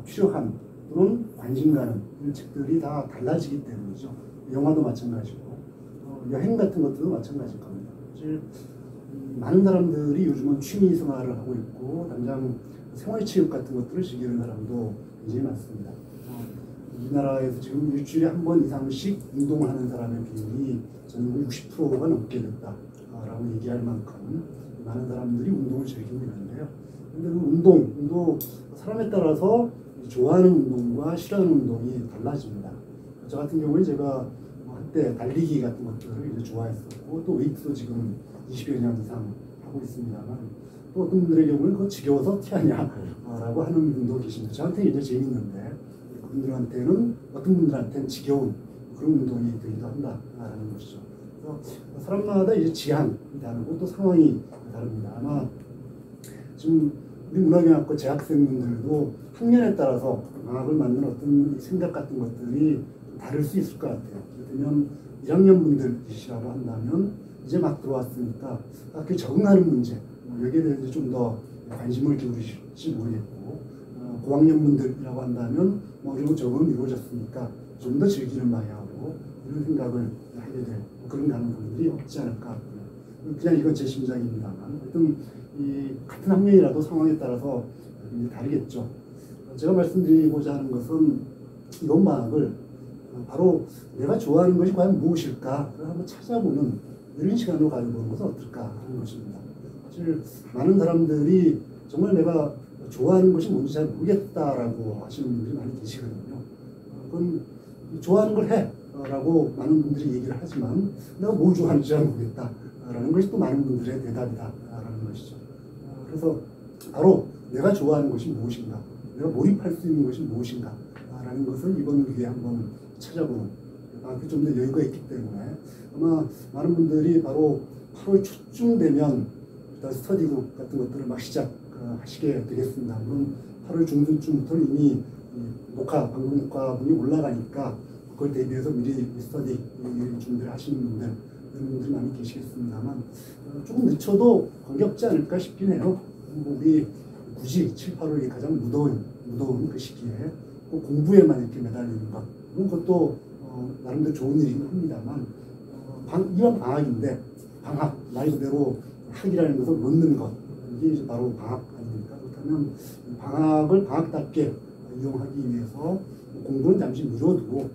필요한 또는 관심 가는 이런 책들이 다 달라지기 때문이죠. 영화도 마찬가지고 여행 같은 것들도 마찬가지일 겁니다. 사실 많은 사람들이 요즘은 취미 생활을 하고 있고 당장 생활체육 같은 것들을 즐기는 사람도 굉장히 많습니다. 우리나라에서 지금 일주일에 한 번 이상씩 운동을 하는 사람의 비율이 전국 60%가 넘게 됐다라고 얘기할 만큼 많은 사람들이 운동을 즐기고 있는데요. 그런데 그 운동도 사람에 따라서 좋아하는 운동과 싫어하는 운동이 달라집니다. 저 같은 경우에 제가 한때 달리기 같은 것들을 이제 좋아했었고 또 웨이트도 지금 20여 년 이상 하고 있습니다만 또 어떤 분들의 경우는 그거 지겨워서 티하냐라고 하는 분도 계십니다. 저한테는 이제 재밌는데 그분들한테는 어떤 분들한테는 지겨운 그런 운동이 되기도 한다라는 것이죠. 그래서 사람마다 이제 지향이 다르고 또 상황이 다릅니다. 아마 지금 우리 문화경학과 재학생분들도 학년에 따라서 방학을 맞는 어떤 생각 같은 것들이 다를 수 있을 것 같아요. 예를 들면 1학년 분들이시라고 한다면 이제 막 들어왔으니까 학교에 적응하는 문제 여기에 대해서 좀 더 관심을 기울이실지 모르겠고 고학년 분들이라고 한다면 뭐 그리고 적응은 이루어졌으니까 좀 더 즐기는 방향으로 이런 생각을 하게 될 그런 가능성들이 없지 않을까. 그냥 이건 제 심정입니다만 하여튼 이 같은 학년이라도 상황에 따라서 다르겠죠. 제가 말씀드리고자 하는 것은 이번 방학을 바로 내가 좋아하는 것이 과연 무엇일까를 한번 찾아보는 이런 시간으로 가져보는 것은 어떨까 하는 것입니다. 사실 많은 사람들이 정말 내가 좋아하는 것이 뭔지 잘 모르겠다라고 하시는 분들이 많이 계시거든요. 그건 좋아하는 걸 해 라고 많은 분들이 얘기를 하지만 내가 뭘 좋아하는지 잘 모르겠다라는 것이 또 많은 분들의 대답이다라는 것이죠. 그래서 바로 내가 좋아하는 것이 무엇인가, 내가 몰입할 수 있는 것이 무엇인가 라는 것을 이번 기회에 한번 찾아보는, 좀 더 여유가 있기 때문에 아마 많은 분들이 바로 8월 초쯤 되면 일단 스터디그룹 같은 것들을 막 시작하시게 되겠습니다. 물론 8월 중순쯤부터는 이미 방송 녹화분이 올라가니까 그걸 대비해서 미리 스터디 준비를 하시는 분들, 이런 분들이 많이 계시겠습니다만 조금 늦춰도 관계없지 않을까 싶긴 해요. 우리 굳이 7, 8월이 가장 무더운 그 시기에 꼭 공부에만 이렇게 매달리는 것, 그것도 나름대로 좋은 일이긴 합니다만 이런 방학인데, 방학 말 그대로 학이라는 것을 놓는 것, 이게 이제 바로 방학 아닙니까? 그렇다면 방학을 방학답게 이용하기 위해서 공부는 잠시 미뤄두고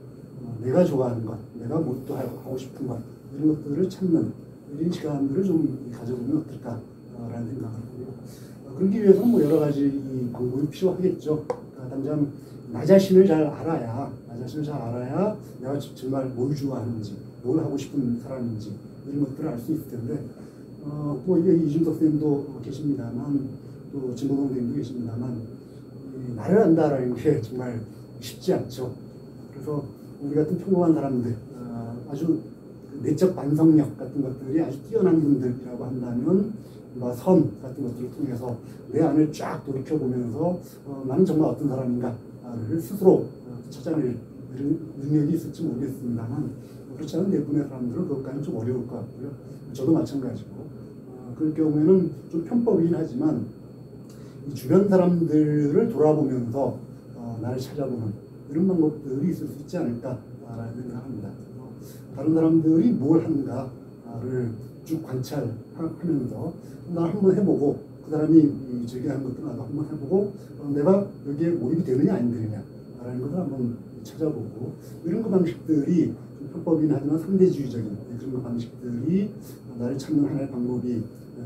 내가 좋아하는 것, 내가 뭣도 하고 싶은 것, 이런 것들을 찾는 이런 시간들을 좀 가져보면 어떨까라는 생각을 하고요. 그러기 위해서는 뭐 여러 가지 방법이 필요하겠죠. 그러니까 당장 나 자신을 잘 알아야 내가 정말 뭘 좋아하는지, 뭘 하고 싶은 사람인지 이런 것들을 알 수 있을 텐데, 뭐 이준석 선생님도 계십니다만 또 진보동 선생님도 계십니다만 나를 안다라는 게 정말 쉽지 않죠. 그래서 우리 같은 평범한 사람들, 아주 내적 반성력 같은 것들이 아주 뛰어난 분들이라고 한다면 선 같은 것들을 통해서 내 안을 쫙 돌이켜보면서 나는 정말 어떤 사람인가를 스스로 찾아낼 능력이 있을지 모르겠습니다만, 그렇지 않은 대부분의 사람들은 그것까지는 좀 어려울 것 같고요. 저도 마찬가지고, 그럴 경우에는 좀 편법이긴 하지만 이 주변 사람들을 돌아보면서 나를 찾아보는 이런 방법들이 있을 수 있지 않을까라는 생각합니다. 다른 사람들이 뭘 하는가를 쭉 관찰하면서 나 한번 해보고, 그 사람이 즐겨하는 것도 나도 한번 해보고, 내가 여기에 몰입이 되느냐 안 되느냐라는 것을 한번 찾아보고, 이런 그 방식들이 편법이긴 하지만 상대주의적인 그런 그 방식들이 나를 찾는 하나의 방법이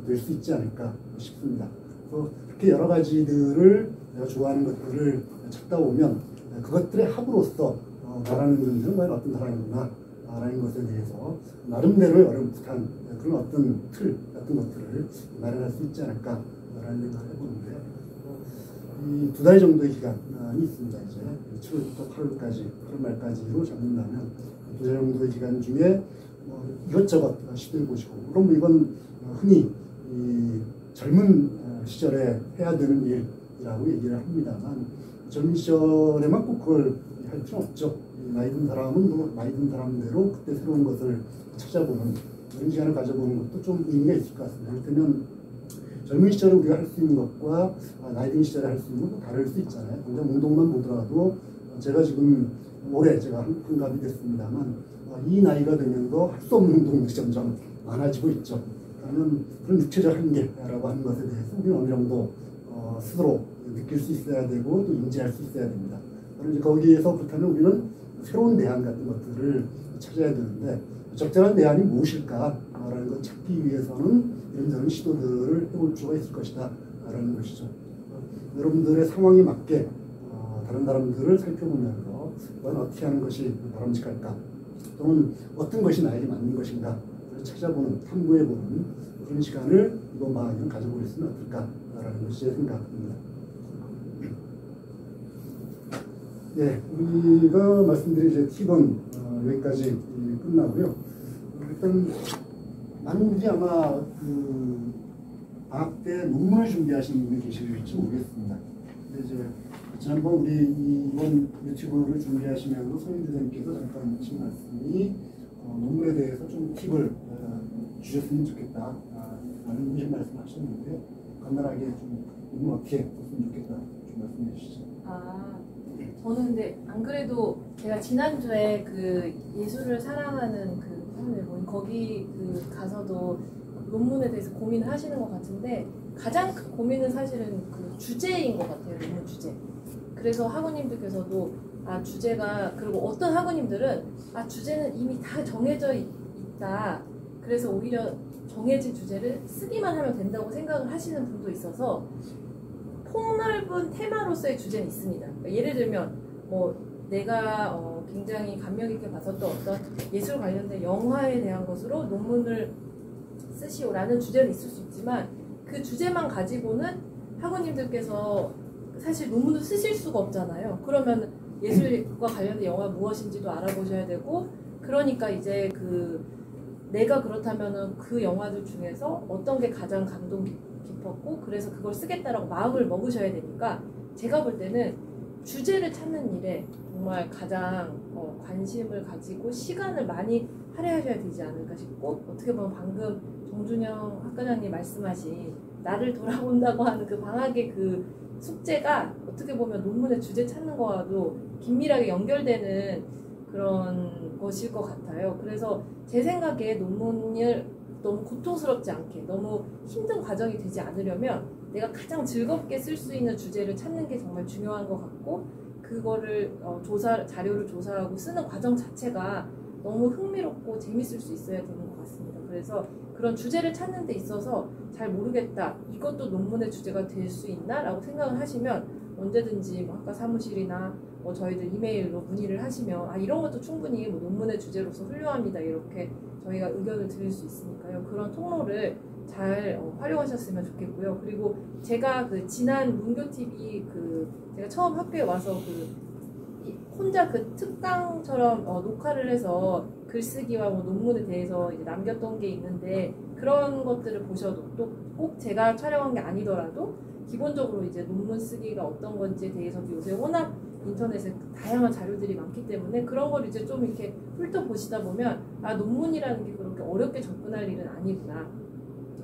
될 수 있지 않을까 싶습니다. 그래서 그렇게 여러 가지들을 내가 좋아하는 것들을 찾다 보면 그것들의 합으로서 나라는 존재는 과연 어떤 사람이구나 라는 것에 대해서 나름대로의 어렴풋한 그런 어떤 틀 같은 것들을 마련할 수 있지 않을까라는 생각을 해보는데, 이 2달 정도의 기간이 있습니다. 이제 7월부터 8월까지, 8월 말까지로 잡는다면 2달 정도의 기간 중에 이것저것 시도해보시고, 물론 뭐 이건 흔히 이 젊은 시절에 해야 되는 일이라고 얘기를 합니다만, 젊은 시절에만 꼭 그걸 할 필요는 없죠. 나이 든 사람은 뭐 나이 든 사람대로 그때 새로운 것을 찾아보는 그런 시간을 가져보는 것도 좀 의미가 있을 것 같습니다. 그렇다면 젊은 시절에 우리가 할 수 있는 것과 나이 든 시절에 할 수 있는 것도 다를 수 있잖아요. 당장 운동만 보더라도 제가 지금 올해 제가 한갑이 됐습니다만 이 나이가 되면서 할 수 없는 운동들이 점점 많아지고 있죠. 그러면 그런 육체적 한계라고 하는 것에 대해서 우리는 어느 정도 스스로 느낄 수 있어야 되고 또 인지할 수 있어야 됩니다. 그런데 거기에서 그렇다면 우리는 새로운 대안 같은 것들을 찾아야 되는데, 적절한 대안이 무엇일까라는 걸 찾기 위해서는 이런저런 시도들을 해볼 필요가 있을 것이다 라는 것이죠. 여러분들의 상황에 맞게 다른 사람들을 살펴보면서 과연 어떻게 하는 것이 바람직할까, 또는 어떤 것이 나에게 맞는 것인가를 찾아보는, 탐구해보는 그런 시간을 이번 방학에는 가져보겠으면 어떨까라는 것이 제 생각입니다. 네, 우리가 말씀드린 이제 팁은 여기까지 끝나고요. 일단 많은 분들이 아마 그 방학 때 논문을 준비하시는 분이 계실지 모르겠습니다. 근데 이제 지난번 우리 이번 유튜브를 준비하시면서 손인주 선생님께서 잠깐 하신 말씀이 논문에 대해서 좀 팁을 주셨으면 좋겠다 라는 이런 말씀하셨는데요. 간단하게 좀 논문 어떻게 썼으면 좋겠다 좀 말씀해 주시죠. 저는 근데 안 그래도 제가 지난주에 그 예술을 사랑하는 그 사람들 모임 거기 그 가서도 논문에 대해서 고민을 하시는 것 같은데 가장 큰 고민은 사실은 그 주제인 것 같아요. 논문 주제. 그래서 학우님들께서도 주제가 그리고 어떤 학우님들은 주제는 이미 다 정해져 있다. 그래서 오히려 정해진 주제를 쓰기만 하면 된다고 생각을 하시는 분도 있어서 폭넓은 테마로서의 주제는 있습니다. 그러니까 예를 들면 뭐 내가 굉장히 감명 깊게 봤었던 어떤 예술 관련된 영화에 대한 것으로 논문을 쓰시오라는 주제는 있을 수 있지만 그 주제만 가지고는 학우님들께서 사실 논문을 쓰실 수가 없잖아요. 그러면 예술과 관련된 영화 무엇인지도 알아보셔야 되고 그러니까 이제 내가 그렇다면은 그 영화들 중에서 어떤 게 가장 감동 깊었고 그래서 그걸 쓰겠다라고 마음을 먹으셔야 되니까 제가 볼 때는 주제를 찾는 일에 정말 가장 관심을 가지고 시간을 많이 할애하셔야 되지 않을까 싶고 어떻게 보면 방금 정준영 학과장님 말씀하신 나를 돌아본다고 하는 그 방학의 그 숙제가 어떻게 보면 논문의 주제 찾는 거와도 긴밀하게 연결되는 그런 것일 것 같아요. 그래서 제 생각에 논문을 너무 고통스럽지 않게 너무 힘든 과정이 되지 않으려면 내가 가장 즐겁게 쓸 수 있는 주제를 찾는 게 정말 중요한 것 같고 그거를 자료를 조사하고 쓰는 과정 자체가 너무 흥미롭고 재밌을 수 있어야 되는 것 같습니다. 그래서 그런 주제를 찾는 데 있어서 잘 모르겠다. 이것도 논문의 주제가 될 수 있나? 라고 생각을 하시면 언제든지 뭐 학과 사무실이나 뭐 저희들 이메일로 문의를 하시면 이런 것도 충분히 뭐 논문의 주제로서 훌륭합니다. 이렇게 저희가 의견을 드릴 수 있으니까요. 그런 통로를 잘 활용하셨으면 좋겠고요. 그리고 제가 지난 문교TV 제가 처음 학교에 와서 혼자 특강처럼 녹화를 해서 글쓰기와 뭐 논문에 대해서 이제 남겼던 게 있는데 그런 것들을 보셔도 또 꼭 제가 촬영한 게 아니더라도 기본적으로 이제 논문 쓰기가 어떤 건지에 대해서도 요새 워낙 인터넷에 다양한 자료들이 많기 때문에 그런 걸 이제 좀 이렇게 훑어보시다 보면 논문이라는 게 그렇게 어렵게 접근할 일은 아니구나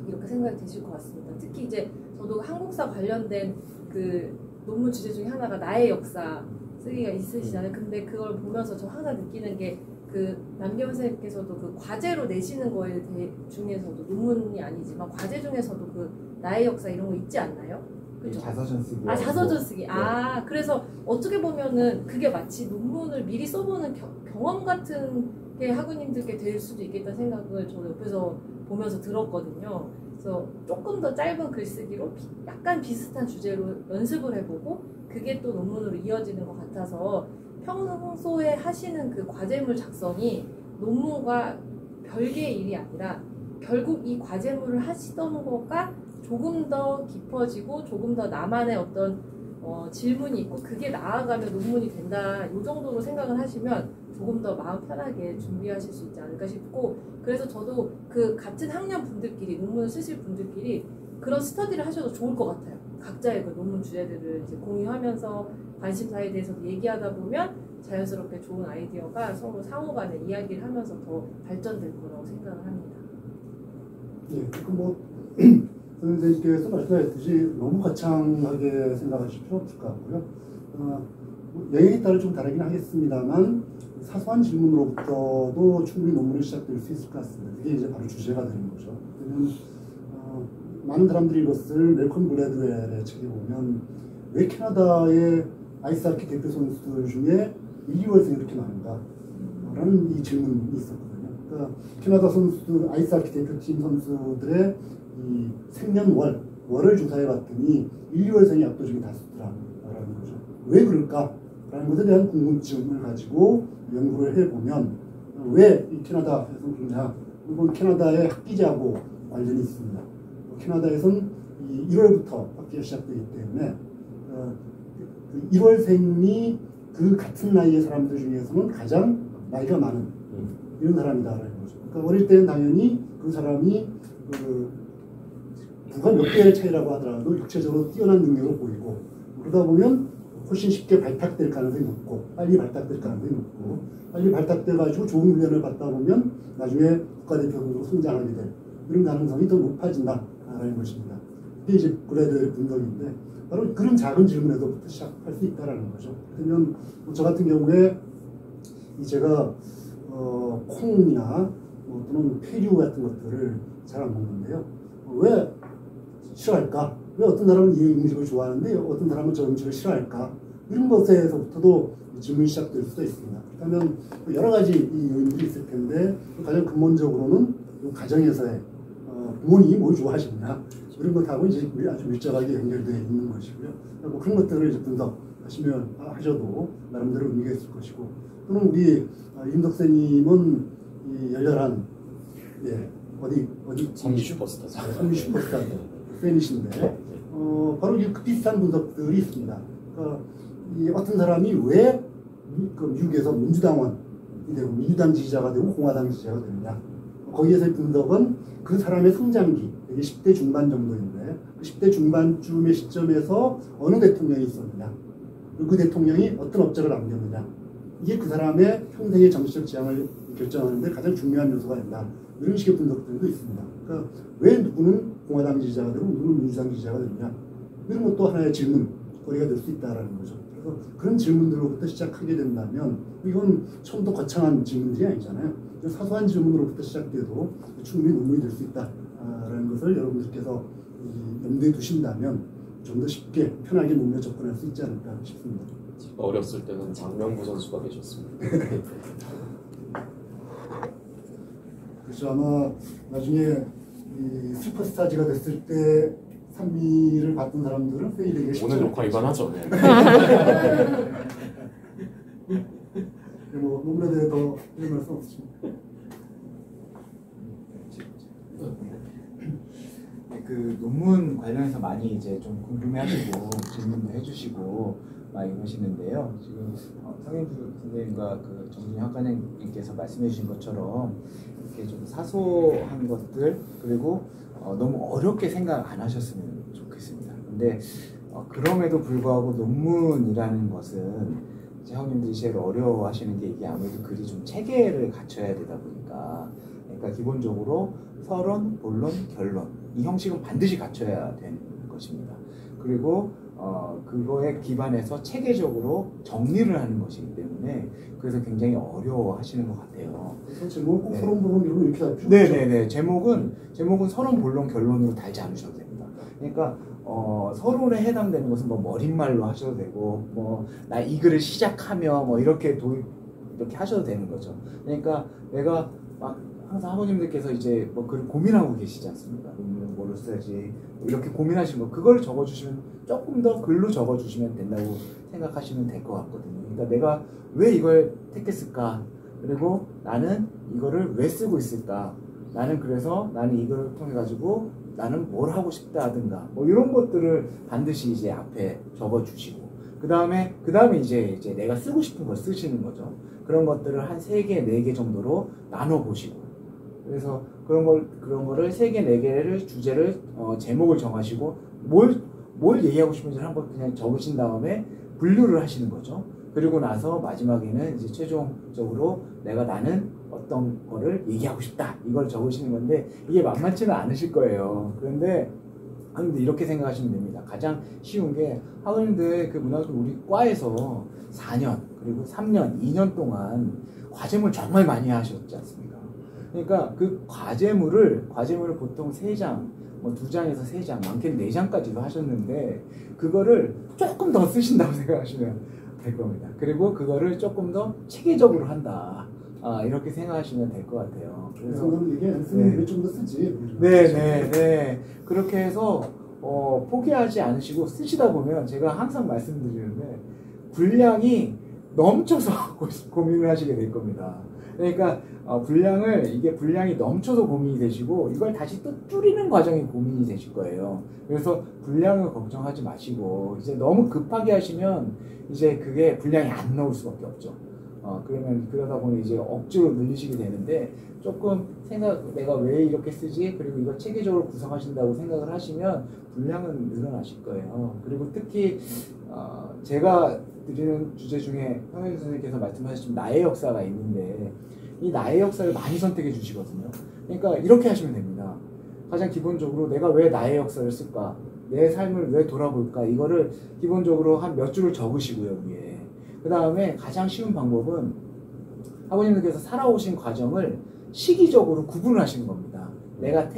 이렇게 생각이 드실 것 같습니다. 특히 이제 저도 한국사 관련된 논문 주제 중에 하나가 나의 역사 쓰기가 있으시잖아요. 근데 그걸 보면서 저 항상 느끼는 게 남경 선생님께서도 과제로 내시는 거에 중에서도 논문이 아니지만 과제 중에서도 나의 역사 이런 거 있지 않나요? 그렇죠? 자서전 쓰기. 자서전 쓰기. 네. 그래서 어떻게 보면은 그게 마치 논문을 미리 써보는 경험 같은 게 학우님들께 될 수도 있겠다는 생각을 저도 옆에서 보면서 들었거든요. 그래서 조금 더 짧은 글쓰기로 약간 비슷한 주제로 연습을 해보고 그게 또 논문으로 이어지는 것 같아서 평소에 하시는 과제물 작성이 논문과 별개의 일이 아니라 결국 이 과제물을 하시던 거가 조금 더 깊어지고 조금 더 나만의 어떤 질문이 있고 그게 나아가면 논문이 된다 이 정도로 생각을 하시면 조금 더 마음 편하게 준비하실 수 있지 않을까 싶고 그래서 저도 같은 학년 분들끼리 논문을 쓰실 분들끼리 그런 스터디를 하셔도 좋을 것 같아요. 각자의 논문 주제들을 이제 공유하면서 관심사에 대해서도 얘기하다 보면 자연스럽게 좋은 아이디어가 서로 상호간에 이야기를 하면서 더 발전될 거라고 생각을 합니다. 네, 선생님께서 말씀하셨듯이 너무 거창하게 생각하실 필요 없을 것 같고요. 여행에 따라 좀 다르긴 하겠습니다만 사소한 질문으로부터도 충분히 논문이 시작될 수 있을 것 같습니다. 그게 이제 바로 주제가 되는 거죠. 왜냐면 많은 사람들이 이것을 멜컴 글래드웰의 책에 보면 왜 캐나다의 아이스하키 대표 선수들 중에 1, 2월생이 이렇게 많은가? 라는 이 질문이 있었거든요. 그러니까 캐나다 선수들, 아이스하키 대표팀 선수들의 이 생년월을 조사해 봤더니 1, 2월생이 압도적인 다수더라라는 거죠. 왜 그럴까? 라는 것에 대한 궁금증을 가지고 연구를 해보면 왜 이 캐나다에서 그러냐? 이건 캐나다의 학기제하고 관련이 있습니다. 캐나다에서는 1월부터 학기가 시작되기 때문에 1월생이 같은 나이의 사람들 중에서는 가장 나이가 많은 이런 사람이다라는 거죠. 그러니까 어릴 때는 당연히 그 사람이 누가 몇 개의 차이라고 하더라도 육체적으로 뛰어난 능력을 보이고 그러다 보면 훨씬 쉽게 발탁될 가능성이 높고 빨리 발탁될 가능성이 높고 빨리 발탁돼가지고 좋은 훈련을 받다 보면 나중에 국가대표로 성장하게 될 이런 가능성이 더 높아진다라는 것입니다. 그게 이제 브래드의 분석인데 바로 그런 작은 질문에서부터 시작할 수 있다라는 거죠. 그러면 저 같은 경우에 제가 콩이나 또는 페류 같은 것들을 잘 안 먹는데요. 왜 싫어할까? 왜 어떤 사람은 이 음식을 좋아하는데 어떤 사람은 저 음식을 싫어할까? 이런 것에서부터도 질문이 시작될 수도 있습니다. 그러면 여러 가지 이 요인들이 있을 텐데 가장 근본적으로는 가정에서의 부모님이 뭘 좋아하시느냐 이런 것하고 이제 아주 밀접하게 연결되어 있는 것이고요. 뭐 그런 것들을 이제 하셔도 나름대로 의미가 있을 것이고 또는 우리 임 덕사님은 이 열렬한 어디 선미 슈퍼스타죠. 선미 슈퍼스타 팬이신데 바로 그 비슷한 분석들이 있습니다. 그러니까 이 어떤 사람이 왜 미국에서 민주당원이 되고 민주당 지지자가 되고 공화당 지지자가 되느냐 거기에서의 분석은 그 사람의 성장기 이게 10대 중반 정도인데 그 10대 중반쯤의 시점에서 어느 대통령이 있었느냐 그리고 그 대통령이 어떤 업적을 남겼느냐 이게 그 사람의 평생의 정치적 지향을 결정하는데 가장 중요한 요소가 된다. 이런 식의 분석들도 있습니다. 그러니까 왜 누구는 공화당 지지자가 되고 누구는 민주당 지지자가 되느냐 이런 것도 하나의 질문거리가 될 수 있다는 거죠. 그래서 그런 질문들로부터 시작하게 된다면 이건 처음부터 거창한 질문들이 아니잖아요. 사소한 질문으로부터 시작돼도 충분히 논문이 될 수 있다라는 것을 여러분들께서 염두에 두신다면 좀 더 쉽게 편하게 논문에 접근할 수 있지 않을까 싶습니다. 어렸을 때는 장명구 선수가 계셨습니다. 그래서 아마 나중에 이 슈퍼스타즈가 됐을 때 산미를 받던 사람들은 페이되게 쉽죠. 오늘 녹화 이반하죠. 네. 뭐 논문에 대해 더 이런 말씀 없으십니까? 그 논문 관련해서 많이 이제 좀 궁금해하시고 질문도 해주시고 많이 그러시는데요. 지금 성현주 선생님과 그 정진희 학과장님께서 말씀해주신 것처럼 이렇게 좀 사소한 것들 그리고 너무 어렵게 생각 안 하셨으면 좋겠습니다. 근데 그럼에도 불구하고 논문이라는 것은 이제 형님들이 제일 어려워하시는 게 이게 아무래도 글이 좀 체계를 갖춰야 되다 보니까 그러니까 기본적으로 서론, 본론, 결론 이 형식은 반드시 갖춰야 되는 것입니다. 그리고 그거에 기반해서 체계적으로 정리를 하는 것이기 때문에 그래서 굉장히 어려워하시는 것 같아요. 그래서 제목 꼭 서론 본론 이런 이렇게 할 필요 네네네. 제목은 서론, 본론, 결론으로 달지 않으셔도 됩니다. 그러니까 서론에 해당되는 것은 뭐 머릿말로 하셔도 되고 뭐 나 이 글을 시작하며 뭐 이렇게 하셔도 되는 거죠. 그러니까 내가 막 항상 학우님들께서 이제 뭐 글을 고민하고 계시지 않습니까? 뭐로 써야지 이렇게 고민하시는 거 그걸 적어주시면 조금 더 글로 적어주시면 된다고 생각하시면 될 것 같거든요. 그러니까 내가 왜 이걸 택했을까? 그리고 나는 이거를 왜 쓰고 있을까? 나는 이걸 통해 가지고 나는 뭘 하고 싶다 하든가 뭐 이런 것들을 반드시 이제 앞에 적어주시고 그 다음에 이제 내가 쓰고 싶은 걸 쓰시는 거죠. 그런 것들을 한 3개, 4개 정도로 나눠 보시고 그래서 그런 거를 3개, 4개를 주제를 제목을 정하시고 뭘 얘기하고 싶은지를 한번 그냥 적으신 다음에 분류를 하시는 거죠. 그리고 나서 마지막에는 이제 최종적으로 나는 어떤 거를 얘기하고 싶다 이걸 적으시는 건데 이게 만만치는 않으실 거예요. 그런데 이렇게 생각하시면 됩니다. 가장 쉬운 게 학우님들 그 문학좀 우리 과에서 4년 그리고 3년, 2년 동안 과제물 정말 많이 하셨지 않습니까? 그러니까 그 과제물을 보통 3장, 뭐 2장에서 3장, 많게는 4장까지도 하셨는데 그거를 조금 더 쓰신다고 생각하시면 될 겁니다. 그리고 그거를 조금 더 체계적으로 한다. 이렇게 생각하시면 될 것 같아요. 그래서 이게 쓰는 좀 더 쓰지. 네. 그렇게 해서 포기하지 않으시고 쓰시다 보면 제가 항상 말씀드리는데 분량이 넘쳐서 고민을 하시게 될 겁니다. 그러니까 분량이 넘쳐서 고민이 되시고 이걸 다시 또 줄이는 과정이 고민이 되실 거예요. 그래서 분량을 걱정하지 마시고 이제 너무 급하게 하시면 이제 그게 분량이 안 나올 수밖에 없죠. 그러다 보니 이제 억지로 늘리시게 되는데 조금 내가 왜 이렇게 쓰지? 그리고 이걸 체계적으로 구성하신다고 생각을 하시면 분량은 늘어나실 거예요. 그리고 특히 제가 드리는 주제 중에 황현주 선생님께서 말씀하셨지만 나의 역사가 있는데 이 나의 역사를 많이 선택해 주시거든요. 그러니까 이렇게 하시면 됩니다. 가장 기본적으로 내가 왜 나의 역사를 쓸까? 내 삶을 왜 돌아볼까? 이거를 기본적으로 한 몇 줄을 적으시고요, 위에. 그 다음에 가장 쉬운 방법은 아버님께서 살아오신 과정을 시기적으로 구분을 하시는 겁니다. 내가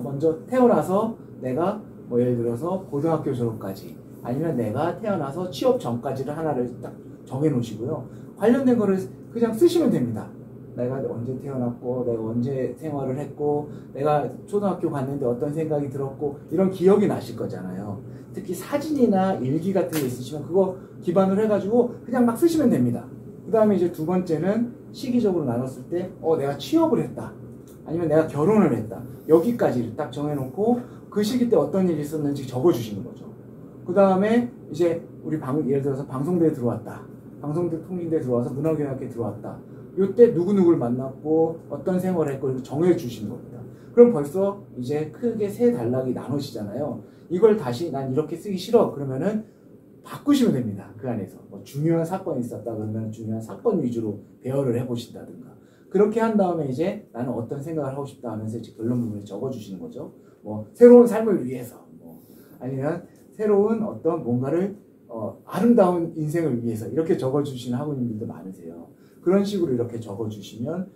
먼저 태어나서 내가 뭐 예를 들어서 고등학교 졸업까지, 아니면 내가 태어나서 취업 전까지를 하나를 딱 정해 놓으시고요. 관련된 거를 그냥 쓰시면 됩니다. 내가 언제 태어났고, 내가 언제 생활을 했고, 내가 초등학교 갔는데 어떤 생각이 들었고, 이런 기억이 나실 거잖아요. 특히 사진이나 일기 같은 게 있으시면 그거 기반으로 해가지고 그냥 막 쓰시면 됩니다. 그 다음에 이제 두 번째는 시기적으로 나눴을 때, 내가 취업을 했다. 아니면 내가 결혼을 했다. 여기까지를 딱 정해놓고 그 시기 때 어떤 일이 있었는지 적어주시는 거죠. 그 다음에 이제 우리 예를 들어서 방송대에 들어왔다. 방송대 통신대에 들어와서 문화교육학교에 들어왔다. 이때 누구누구를 만났고 어떤 생활을 했고 이렇게 정해주시는 겁니다. 그럼 벌써 이제 크게 세 단락이 나누시잖아요. 이걸 다시 난 이렇게 쓰기 싫어. 그러면은 바꾸시면 됩니다. 그 안에서 뭐 중요한 사건이 있었다 그러면 중요한 사건 위주로 배열을 해보신다든가. 그렇게 한 다음에 이제 나는 어떤 생각을 하고 싶다 하면서 이제 결론 부분을 적어주시는 거죠. 뭐 새로운 삶을 위해서, 뭐 아니면 새로운 어떤 뭔가를 아름다운 인생을 위해서 이렇게 적어주시는 학우님들도 많으세요. 그런 식으로 이렇게 적어주시면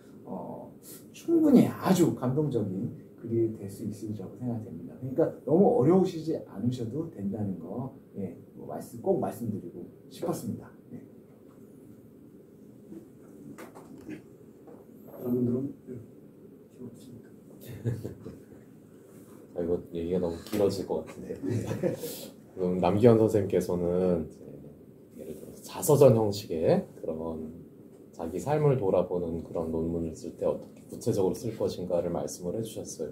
충분히 아주 감동적인 글이 될 수 있으리라고 생각됩니다. 그러니까 너무 어려우시지 않으셔도 된다는 거, 꼭 말씀드리고 싶었습니다. 네. 다른 분들은 없습니까? 이거 얘기가 너무 길어질 것 같은데. 그럼 남기현 선생님께서는 예를 들어서 자서전 형식의 그런 자기 삶을 돌아보는 그런 논문을 쓸 때 어떻게 구체적으로 쓸 것인가를 말씀을 해주셨어요.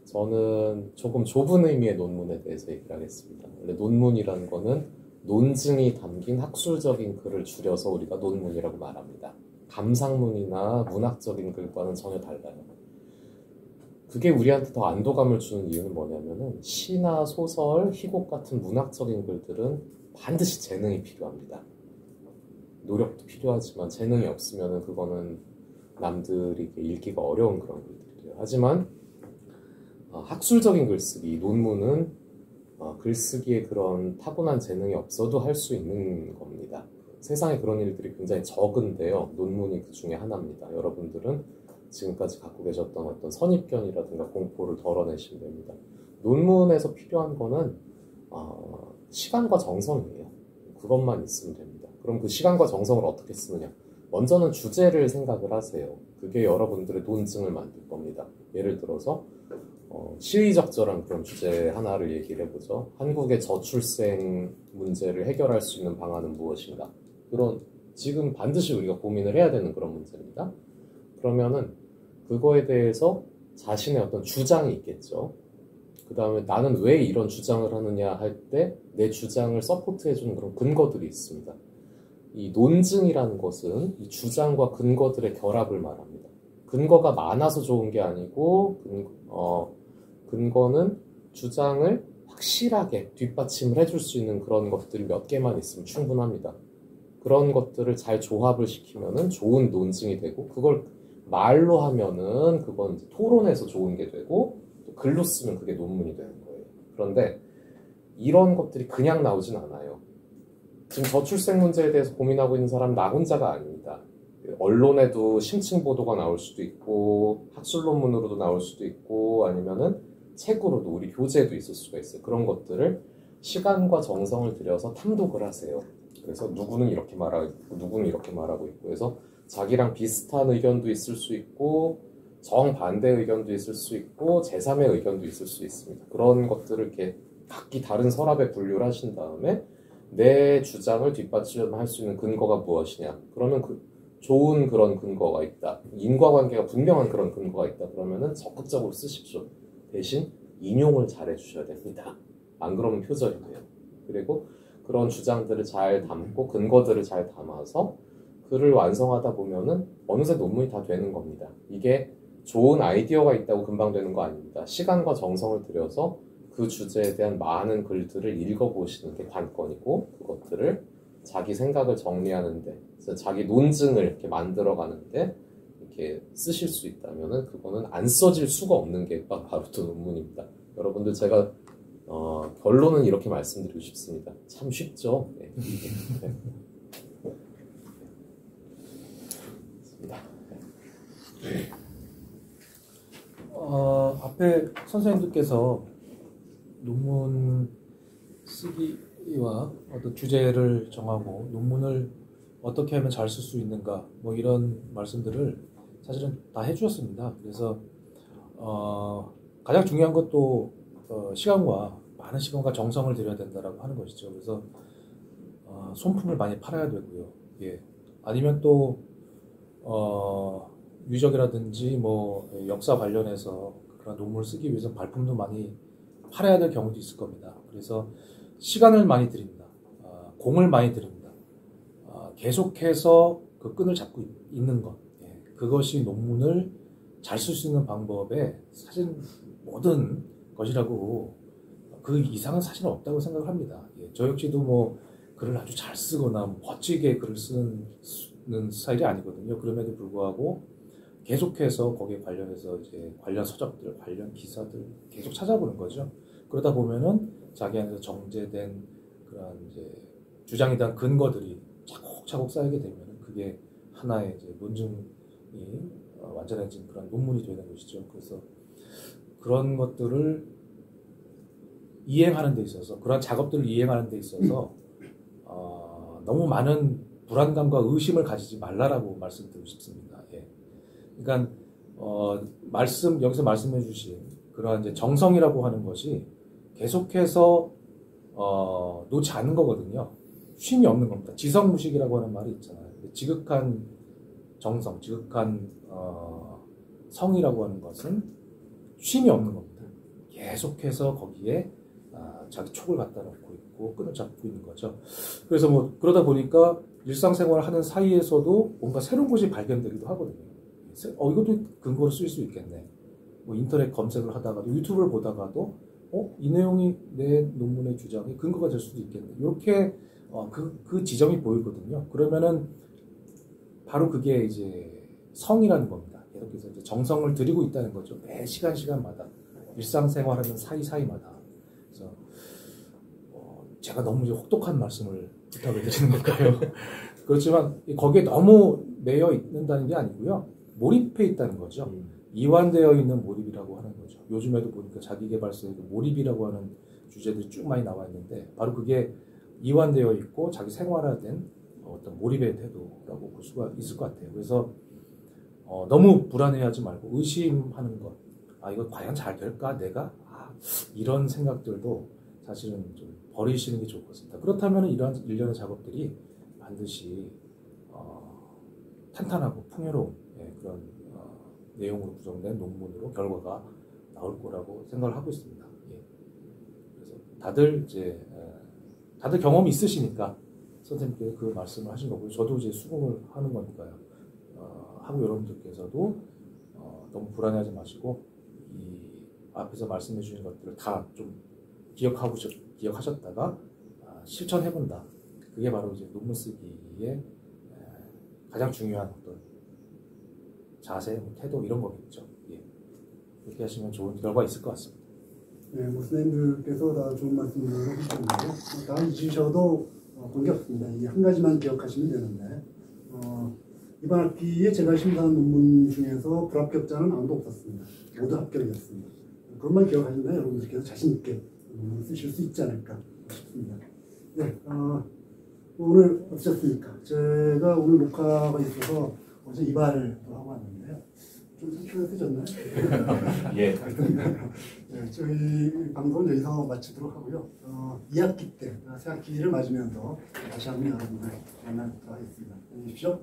저는 조금 좁은 의미의 논문에 대해서 얘기를 하겠습니다. 원래 논문이라는 거는 논증이 담긴 학술적인 글을 줄여서 우리가 논문이라고 말합니다. 감상문이나 문학적인 글과는 전혀 달라요. 그게 우리한테 더 안도감을 주는 이유는 뭐냐면은 시나 소설, 희곡 같은 문학적인 글들은 반드시 재능이 필요합니다. 노력도 필요하지만 재능이 없으면은 그거는 남들이 읽기가 어려운 그런 글들이에요. 하지만 학술적인 글쓰기, 논문은 글쓰기에 그런 타고난 재능이 없어도 할 수 있는 겁니다. 세상에 그런 일들이 굉장히 적은데요. 논문이 그 중에 하나입니다. 여러분들은 지금까지 갖고 계셨던 어떤 선입견이라든가 공포를 덜어내시면 됩니다. 논문에서 필요한 거는 시간과 정성이에요. 그것만 있으면 됩니다. 그럼 그 시간과 정성을 어떻게 쓰느냐? 먼저는 주제를 생각을 하세요. 그게 여러분들의 논증을 만들 겁니다. 예를 들어서 시의적절한 그런 주제 하나를 얘기를 해보죠. 한국의 저출생 문제를 해결할 수 있는 방안은 무엇인가? 그런 지금 반드시 우리가 고민을 해야 되는 그런 문제입니다. 그러면은 그거에 대해서 자신의 어떤 주장이 있겠죠. 그 다음에 나는 왜 이런 주장을 하느냐 할 때 내 주장을 서포트해주는 그런 근거들이 있습니다. 이 논증이라는 것은 이 주장과 근거들의 결합을 말합니다. 근거가 많아서 좋은 게 아니고 근거는 주장을 확실하게 뒷받침을 해줄 수 있는 그런 것들이 몇 개만 있으면 충분합니다. 그런 것들을 잘 조합을 시키면은 좋은 논증이 되고 그걸 말로 하면은 그건 이제 토론에서 좋은 게 되고 또 글로 쓰면 그게 논문이 되는 거예요. 그런데 이런 것들이 그냥 나오진 않아요. 지금 저출생 문제에 대해서 고민하고 있는 사람 나 혼자가 아닙니다. 언론에도 심층 보도가 나올 수도 있고 학술 논문으로도 나올 수도 있고 아니면은 책으로도 우리 교재에도 있을 수가 있어요. 그런 것들을 시간과 정성을 들여서 탐독을 하세요. 그래서 누구는 이렇게 말하고 있고 누구는 이렇게 말하고 있고 해서 자기랑 비슷한 의견도 있을 수 있고 정반대 의견도 있을 수 있고 제3의 의견도 있을 수 있습니다. 그런 것들을 이렇게 각기 다른 서랍에 분류를 하신 다음에 내 주장을 뒷받침할 수 있는 근거가 무엇이냐. 그러면 좋은 그런 근거가 있다. 인과관계가 분명한 그런 근거가 있다. 그러면은 적극적으로 쓰십시오. 대신 인용을 잘 해주셔야 됩니다. 안 그러면 표절이 돼요. 그리고 그런 주장들을 잘 담고 근거들을 잘 담아서 글을 완성하다 보면은 어느새 논문이 다 되는 겁니다. 이게 좋은 아이디어가 있다고 금방 되는 거 아닙니다. 시간과 정성을 들여서 그 주제에 대한 많은 글들을 읽어보시는 게 관건이고 그것들을 자기 생각을 정리하는데 자기 논증을 이렇게 만들어가는데 이렇게 쓰실 수 있다면은 그거는 안 써질 수가 없는 게 바로 또 논문입니다. 여러분들 제가 결론은 이렇게 말씀드리고 싶습니다. 참 쉽죠? 네. 네. 앞에 선생님들께서 논문 쓰기와 어떤 주제를 정하고 논문을 어떻게 하면 잘 쓸 수 있는가 뭐 이런 말씀들을 사실은 다 해주셨습니다. 그래서 가장 중요한 것도 시간과 많은 시간과 정성을 들여야 된다라고 하는 것이죠. 그래서 손품을 많이 팔아야 되고요. 예. 아니면 또 유적이라든지 뭐 역사 관련해서 그런 논문을 쓰기 위해서 발품도 많이 팔아야 될 경우도 있을 겁니다. 그래서 시간을 많이 드립니다. 공을 많이 드립니다. 계속해서 그 끈을 잡고 있는 것. 예. 그것이 논문을 잘 쓸 수 있는 방법의 사실 모든 것이라고 그 이상은 사실 없다고 생각을 합니다. 예. 저 역시도 뭐 글을 아주 잘 쓰거나 뭐 멋지게 글을 쓰는 스타일이 아니거든요. 그럼에도 불구하고 계속해서 거기에 관련해서 이제 관련 서적들, 관련 기사들 계속 찾아보는 거죠. 그러다 보면은 자기 안에서 정제된 그런 이제 주장에 대한 근거들이 차곡차곡 쌓이게 되면 그게 하나의 이제 논증이 완전해진 그런 논문이 되는 것이죠. 그래서 그런 것들을 이행하는 데 있어서 그런 작업들을 이행하는 데 있어서 너무 많은 불안감과 의심을 가지지 말라라고 말씀드리고 싶습니다. 예. 그러니까 여기서 말씀해 주신 그러한 이제 정성이라고 하는 것이 계속해서 놓지 않는 거거든요. 쉼이 없는 겁니다. 지성무식이라고 하는 말이 있잖아요. 지극한 정성, 지극한 성이라고 하는 것은 쉼이 없는 겁니다. 계속해서 거기에 자기 촉을 갖다 놓고 있고 끈을 잡고 있는 거죠. 그래서 뭐 그러다 보니까 일상생활을 하는 사이에서도 뭔가 새로운 것이 발견되기도 하거든요. 이것도 근거로 쓸 수 있겠네. 뭐 인터넷 검색을 하다가도 유튜브를 보다가도 이 내용이 내 논문의 주장이 근거가 될 수도 있겠네. 이렇게 그 지점이 보이거든요. 그러면은 바로 그게 이제 성이라는 겁니다. 계속해서 이제 정성을 들이고 있다는 거죠. 매 시간마다 일상생활하는 사이마다. 그래서 제가 너무 이제 혹독한 말씀을 부탁을 드리는 걸까요? 그렇지만 거기에 너무 매여 있는다는 게 아니고요. 몰입해 있다는 거죠. 이완되어 있는 몰입이라고 하는 거죠. 요즘에도 보니까 자기계발서에 몰입이라고 하는 주제들이 쭉 많이 나와 있는데 바로 그게 이완되어 있고 자기 생활화된 어떤 몰입의 태도라고 볼 수가 있을 것 같아요. 그래서 너무 불안해하지 말고 의심하는 것. 이거 과연 잘 될까? 내가? 이런 생각들도 사실은 좀 버리시는 게 좋을 것 같습니다. 그렇다면 이러한 일련의 작업들이 반드시 탄탄하고 풍요로운 그런 내용으로 구성된 논문으로 결과가 나올 거라고 생각을 하고 있습니다. 예. 그래서 다들 경험이 있으시니까 선생님께서 그 말씀을 하신 거고요. 저도 이제 수긍을 하는 거니까요. 하고 여러분들께서도 너무 불안해하지 마시고 이 앞에서 말씀해 주신 것들을 다 좀 기억하셨다가 실천해본다. 그게 바로 이제 논문 쓰기의 가장 중요한 어떤 자세, 태도 이런 거겠죠. 예. 이렇게 하시면 좋은 결과 있을 것 같습니다. 네, 목사님들께서 다 좋은 말씀을 해주셨는데요. 다음 주셔도 관계없습니다. 이 한 가지만 기억하시면 되는데 이번 학기에 제가 심사한 논문 중에서 불합격자는 아무도 없었습니다. 모두 합격이었습니다. 그것만 기억하시면 여러분들께서 자신 있게 논문을 쓰실 수 있지 않을까 싶습니다. 네, 오늘 어떠셨습니까? 제가 오늘 녹화가 있어서 어제 이발을 하고 왔는데요. 좀 상쾌하게 쓰셨나요? 예. 네, 저희 방송은 여기서 마치도록 하고요. 2학기 때, 새 학기를 맞으면서 다시 한번 여러분들 만나뵙도록 하겠습니다. 안녕히 계십시오.